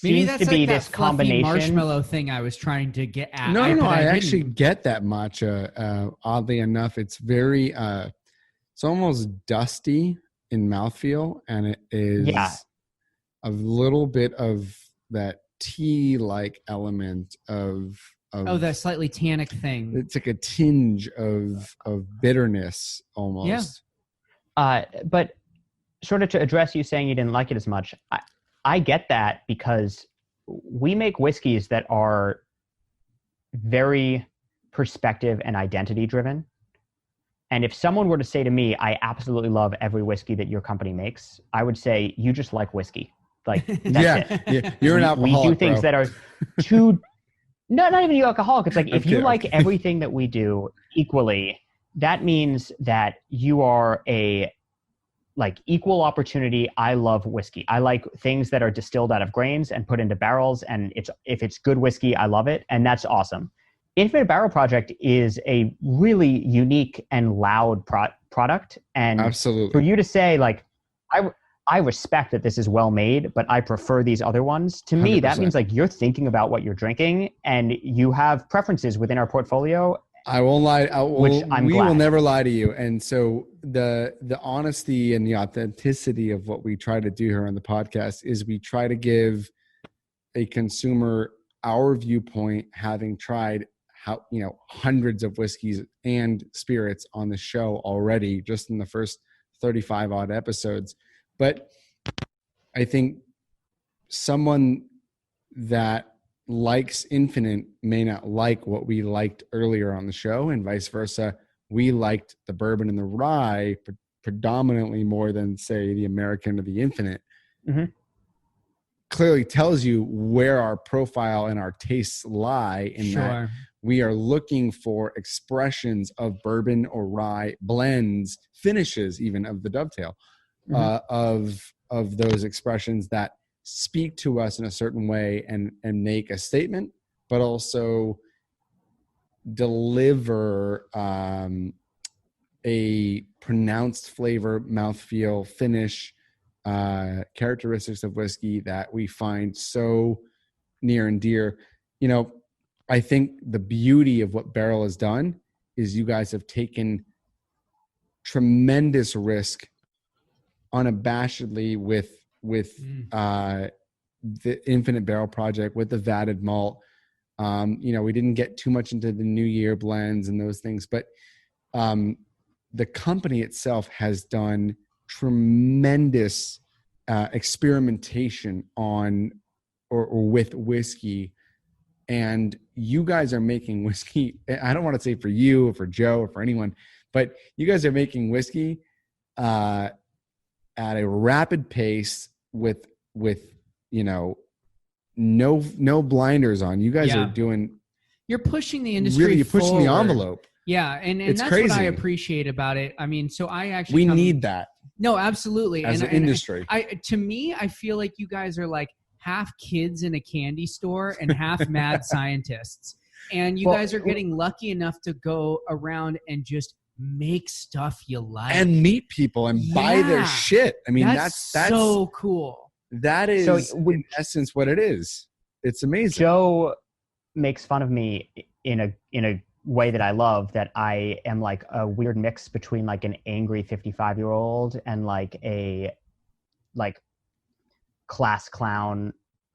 maybe that's to be like this combination marshmallow thing I was trying to get at. No, I actually get that matcha. Oddly enough, it's very, it's almost dusty in mouthfeel, and it is a little bit of that tea-like element of that slightly tannic thing. It's like a tinge of bitterness almost. Yeah. But sort of to address you saying you didn't like it as much, I get that because we make whiskeys that are very perspective and identity driven. And if someone were to say to me, I absolutely love every whiskey that your company makes, I would say, you just like whiskey. Like, that's it. Yeah, you're an alcoholic, we do things that are too, not even you alcoholic. It's like, if you like everything that we do equally, that means that you are equal opportunity. I love whiskey. I like things that are distilled out of grains and put into barrels. And if it's good whiskey, I love it. And that's awesome. Infinite Barrel Project is a really unique and loud product. And absolutely, for you to say like, I respect that this is well made, but I prefer these other ones. To me, 100%. That means like you're thinking about what you're drinking and you have preferences within our portfolio. I won't lie. We will never lie to you. And so the honesty and the authenticity of what we try to do here on the podcast is we try to give a consumer our viewpoint, having tried hundreds of whiskeys and spirits on the show already, just in the first 35 odd episodes. But I think someone that likes Infinite may not like what we liked earlier on the show, and vice versa. We liked the bourbon and the rye predominantly more than, say, the American or the Infinite. Mm-hmm. Clearly tells you where our profile and our tastes lie in that we are looking for expressions of bourbon or rye blends, finishes even of the dovetail, of those expressions that speak to us in a certain way and make a statement but also deliver a pronounced flavor, mouthfeel, finish, characteristics of whiskey that we find so near and dear. You know, I think the beauty of what Barrell has done is you guys have taken tremendous risk unabashedly with the Infinite Barrel project, with the vatted malt. You know, we didn't get too much into the New Year blends and those things, but the company itself has done tremendous experimentation on or with whiskey. And you guys are making whiskey. I don't want to say for you or for Joe or for anyone, but you guys are making whiskey at a rapid pace with you know, no blinders on. You guys are doing. You're pushing the industry. Really, you're pushing forward. the envelope. Yeah, and it's that's crazy. what I appreciate about it. I mean, so I actually we need that. No, absolutely. As an industry, to me, I feel like you guys are like half kids in a candy store and half mad scientists, and you guys are getting lucky enough to go around and just make stuff you like and meet people and buy their shit. I mean, that's so cool. That is in essence what it is. It's amazing. Joe makes fun of me in a way that I love, that I am like a weird mix between like an angry 55-year-old and like a class clown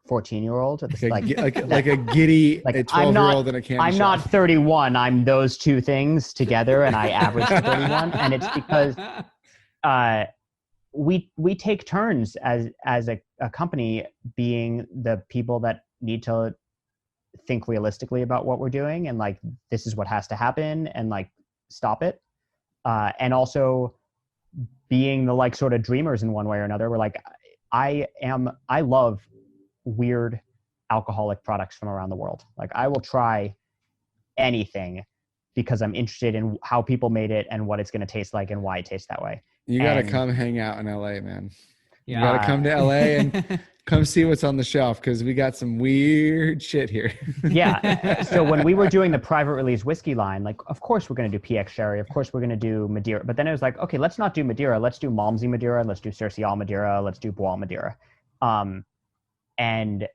14-year-old. Like a giddy like 12-year-old in a candy I'm shop. not 31. I'm those two things together, and I average 31. And it's because we take turns as a company being the people that need to think realistically about what we're doing, and like, this is what has to happen, and like, stop it. And also being the like sort of dreamers in one way or another. We're like, I love weird alcoholic products from around the world. Like, I will try anything because I'm interested in how people made it and what it's going to taste like and why it tastes that way. You got to come hang out in LA, man. Yeah. You got to come to LA and come see what's on the shelf, because we got some weird shit here. Yeah. So when we were doing the private release whiskey line, like, of course we're going to do PX Sherry. Of course we're going to do Madeira. But then it was like, okay, let's not do Madeira. Let's do Malmsey Madeira. Let's do Cercial Madeira. Let's do Boal Madeira. And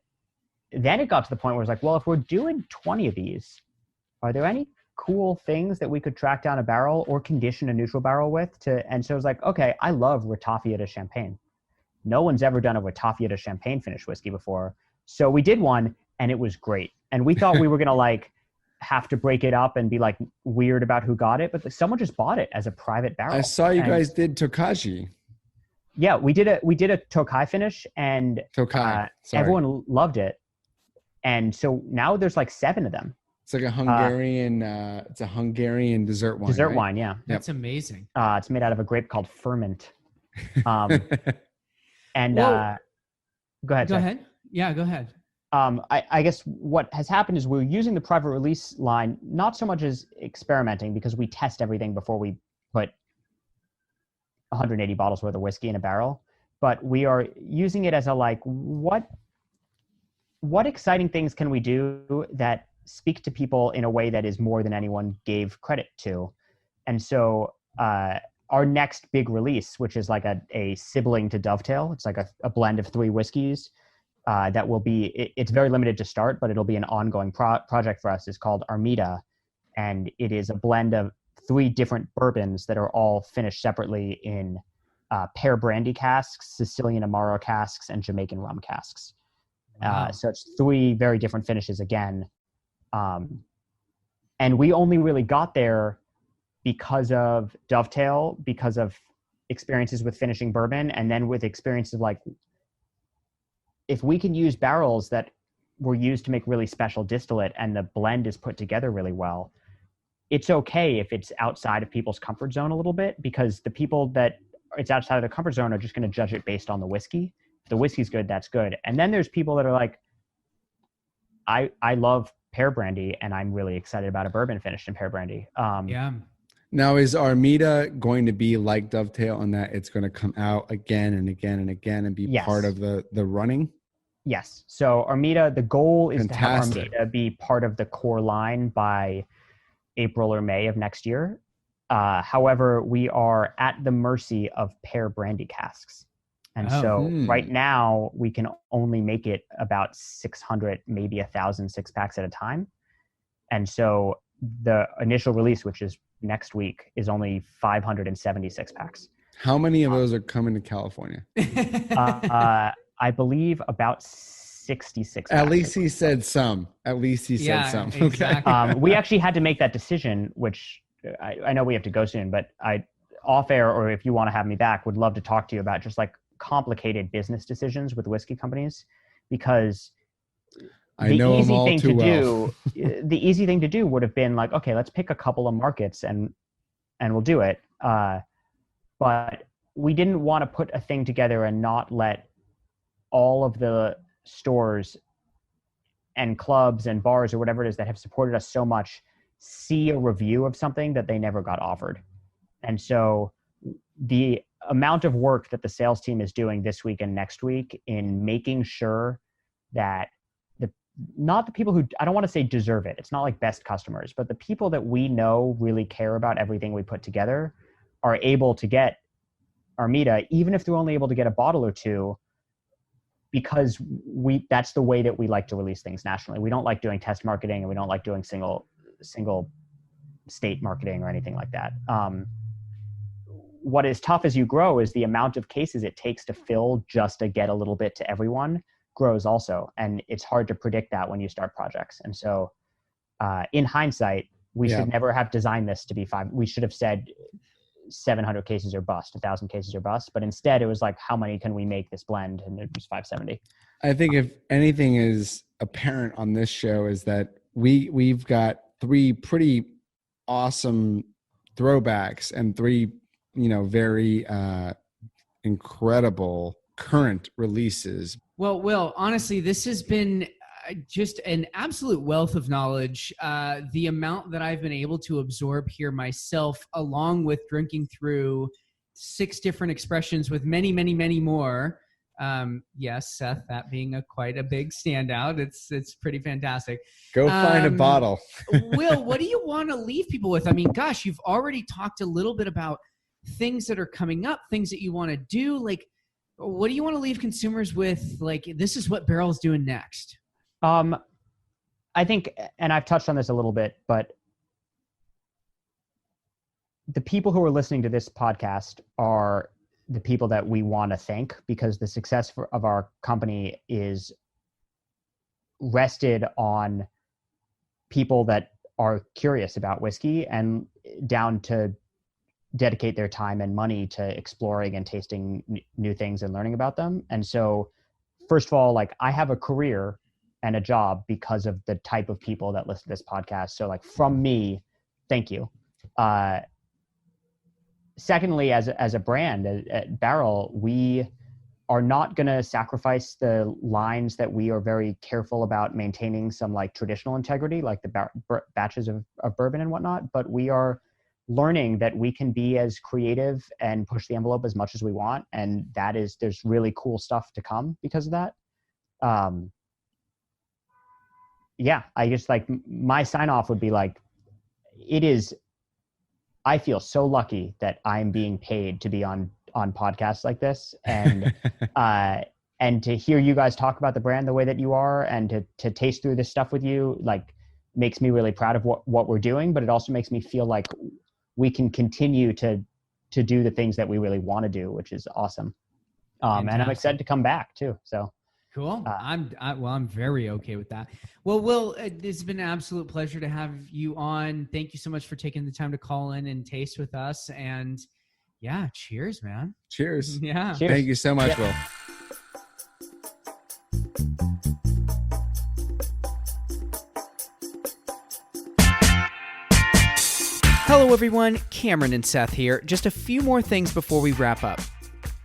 then it got to the point where it's like, well, if we're doing 20 of these, are there any cool things that we could track down a barrel or condition a neutral barrel with and so it was like, okay, I love Ratafia de Champagne. No one's ever done a Ratafia de Champagne finished whiskey before. So we did one, and it was great. And we thought we were going to like have to break it up and be like weird about who got it, but someone just bought it as a private barrel. I saw you guys did Tokaji. Yeah, we did a Tokai finish, and everyone loved it. And so now there's like 7 of them. It's like a Hungarian. It's a Hungarian dessert wine. Dessert wine, yeah. That's amazing. It's made out of a grape called Ferment. And go ahead. Go ahead. Yeah, go ahead. I guess what has happened is we're using the private release line not so much as experimenting, because we test everything before we put 180 bottles worth of whiskey in a barrel, but we are using it as a like, what exciting things can we do that speak to people in a way that is more than anyone gave credit to? And so our next big release, which is like a sibling to Dovetail, it's like a blend of 3 whiskeys that will be, it's very limited to start, but it'll be an ongoing project for us, is called Armida. And it is a blend of 3 different bourbons that are all finished separately in pear brandy casks, Sicilian Amaro casks, and Jamaican rum casks. Wow. So it's 3 very different finishes again. And we only really got there because of Dovetail, because of experiences with finishing bourbon, and then with experiences like, if we can use barrels that were used to make really special distillate and the blend is put together really well, it's okay if it's outside of people's comfort zone a little bit, because the people that it's outside of their comfort zone are just going to judge it based on the whiskey. If the whiskey's good, that's good. And then there's people that are like, I love pear brandy, and I'm really excited about a bourbon finished in pear brandy. Yeah. Now, is Armida going to be like Dovetail in that it's going to come out again and again and again and be part of the running? Yes. So Armida, the goal is Fantastic. to have Armida be part of the core line by April or May of next year. However, we are at the mercy of pear brandy casks. And so right now we can only make it about 600, maybe 1,000 6-packs at a time. And so the initial release, which is next week, is only 570 6-packs. How many of those are coming to California? I belive about 66. At least he said some. At least he said some. Exactly. Okay. We actually had to make that decision, which I know we have to go soon, but off air, or if you want to have me back, would love to talk to you about just like complicated business decisions with whiskey companies, because the easy thing to do would have been like, okay, let's pick a couple of markets and we'll do it. But we didn't want to put a thing together and not let all of the stores and clubs and bars or whatever it is that have supported us so much see a review of something that they never got offered. And so the amount of work that the sales team is doing this week and next week in making sure that not the people who, I don't want to say deserve it, it's not like best customers, but the people that we know really care about everything we put together are able to get Armida, even if they're only able to get a bottle or two, because that's the way that we like to release things nationally. We don't like doing test marketing, and we don't like doing single state marketing or anything like that. What is tough as you grow is the amount of cases it takes to fill just to get a little bit to everyone grows also. And it's hard to predict that when you start projects. And so in hindsight, we should never have designed this to be we should have said 700 cases or bust, 1,000 cases or bust. But instead it was like, how many can we make this blend? And it was 570. I think if anything is apparent on this show is that we've got 3 pretty awesome throwbacks and 3, very incredible current releases. Well, Will, honestly, this has been just an absolute wealth of knowledge. The amount that I've been able to absorb here myself, along with drinking through 6 different expressions with many, many, many more. Yes, Seth, that being quite a big standout. It's pretty fantastic. Go find a bottle. Will, what do you want to leave people with? I mean, gosh, you've already talked a little bit about things that are coming up, things that you want to do. Like, what do you want to leave consumers with? Like, this is what Barrell's doing next. I think, and I've touched on this a little bit, but the people who are listening to this podcast are the people that we want to thank, because the success of our company is rested on people that are curious about whiskey and down to dedicate their time and money to exploring and tasting new things and learning about them. And so, first of all, like, I have a career and a job because of the type of people that listen to this podcast. So, like, from me, thank you. Secondly, as a brand at Barrell, we are not going to sacrifice the lines that we are very careful about maintaining some like traditional integrity, like the batches of bourbon and whatnot. But we are learning that we can be as creative and push the envelope as much as we want. And there's really cool stuff to come because of that. I just like, my sign off would be like, I feel so lucky that I'm being paid to be on podcasts like this, and and to hear you guys talk about the brand the way that you are, and to taste through this stuff with you, like, makes me really proud of what we're doing. But it also makes me feel like we can continue to do the things that we really want to do, which is awesome. And I'm excited to come back too. So cool. I'm very okay with that. Well, Will, it's been an absolute pleasure to have you on. Thank you so much for taking the time to call in and taste with us. And yeah, cheers, man. Cheers. Yeah. Cheers. Thank you so much, Will. Hello, everyone. Cameron and Seth here. Just a few more things before we wrap up.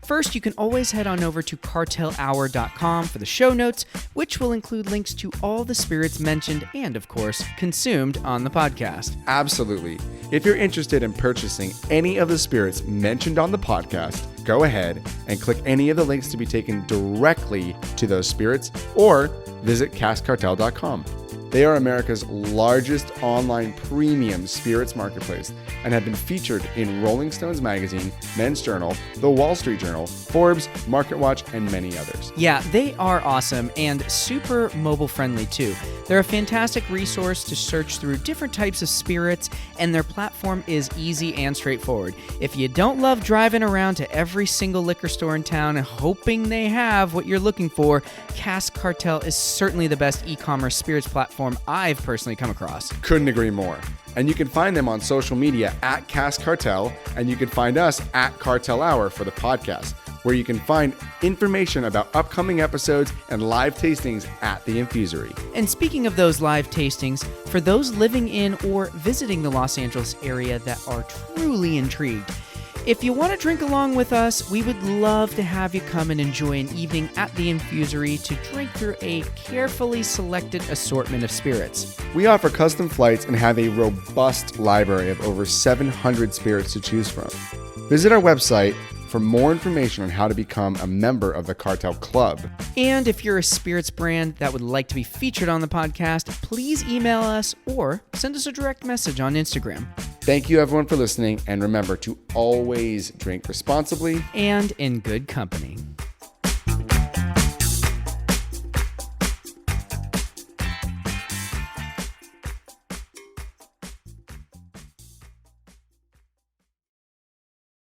First, you can always head on over to cartelhour.com for the show notes, which will include links to all the spirits mentioned and, of course, consumed on the podcast. Absolutely. If you're interested in purchasing any of the spirits mentioned on the podcast, go ahead and click any of the links to be taken directly to those spirits or visit caskcartel.com. They are America's largest online premium spirits marketplace and have been featured in Rolling Stones magazine, Men's Journal, The Wall Street Journal, Forbes, MarketWatch, and many others. Yeah, they are awesome and super mobile friendly too. They're a fantastic resource to search through different types of spirits, and their platform is easy and straightforward. If you don't love driving around to every single liquor store in town and hoping they have what you're looking for, Cask Cartel is certainly the best e-commerce spirits platform I've personally come across. Couldn't agree more. And you can find them on social media at Cask Cartel, and you can find us at Cartel Hour for the podcast, where you can find information about upcoming episodes and live tastings at the Infusery. And speaking of those live tastings, for those living in or visiting the Los Angeles area that are truly intrigued, if you want to drink along with us, we would love to have you come and enjoy an evening at the Infusery to drink through a carefully selected assortment of spirits. We offer custom flights and have a robust library of over 700 spirits to choose from. Visit our website for more information on how to become a member of the Cartel Club. And if you're a spirits brand that would like to be featured on the podcast, please email us or send us a direct message on Instagram. Thank you everyone for listening, and remember to always drink responsibly and in good company.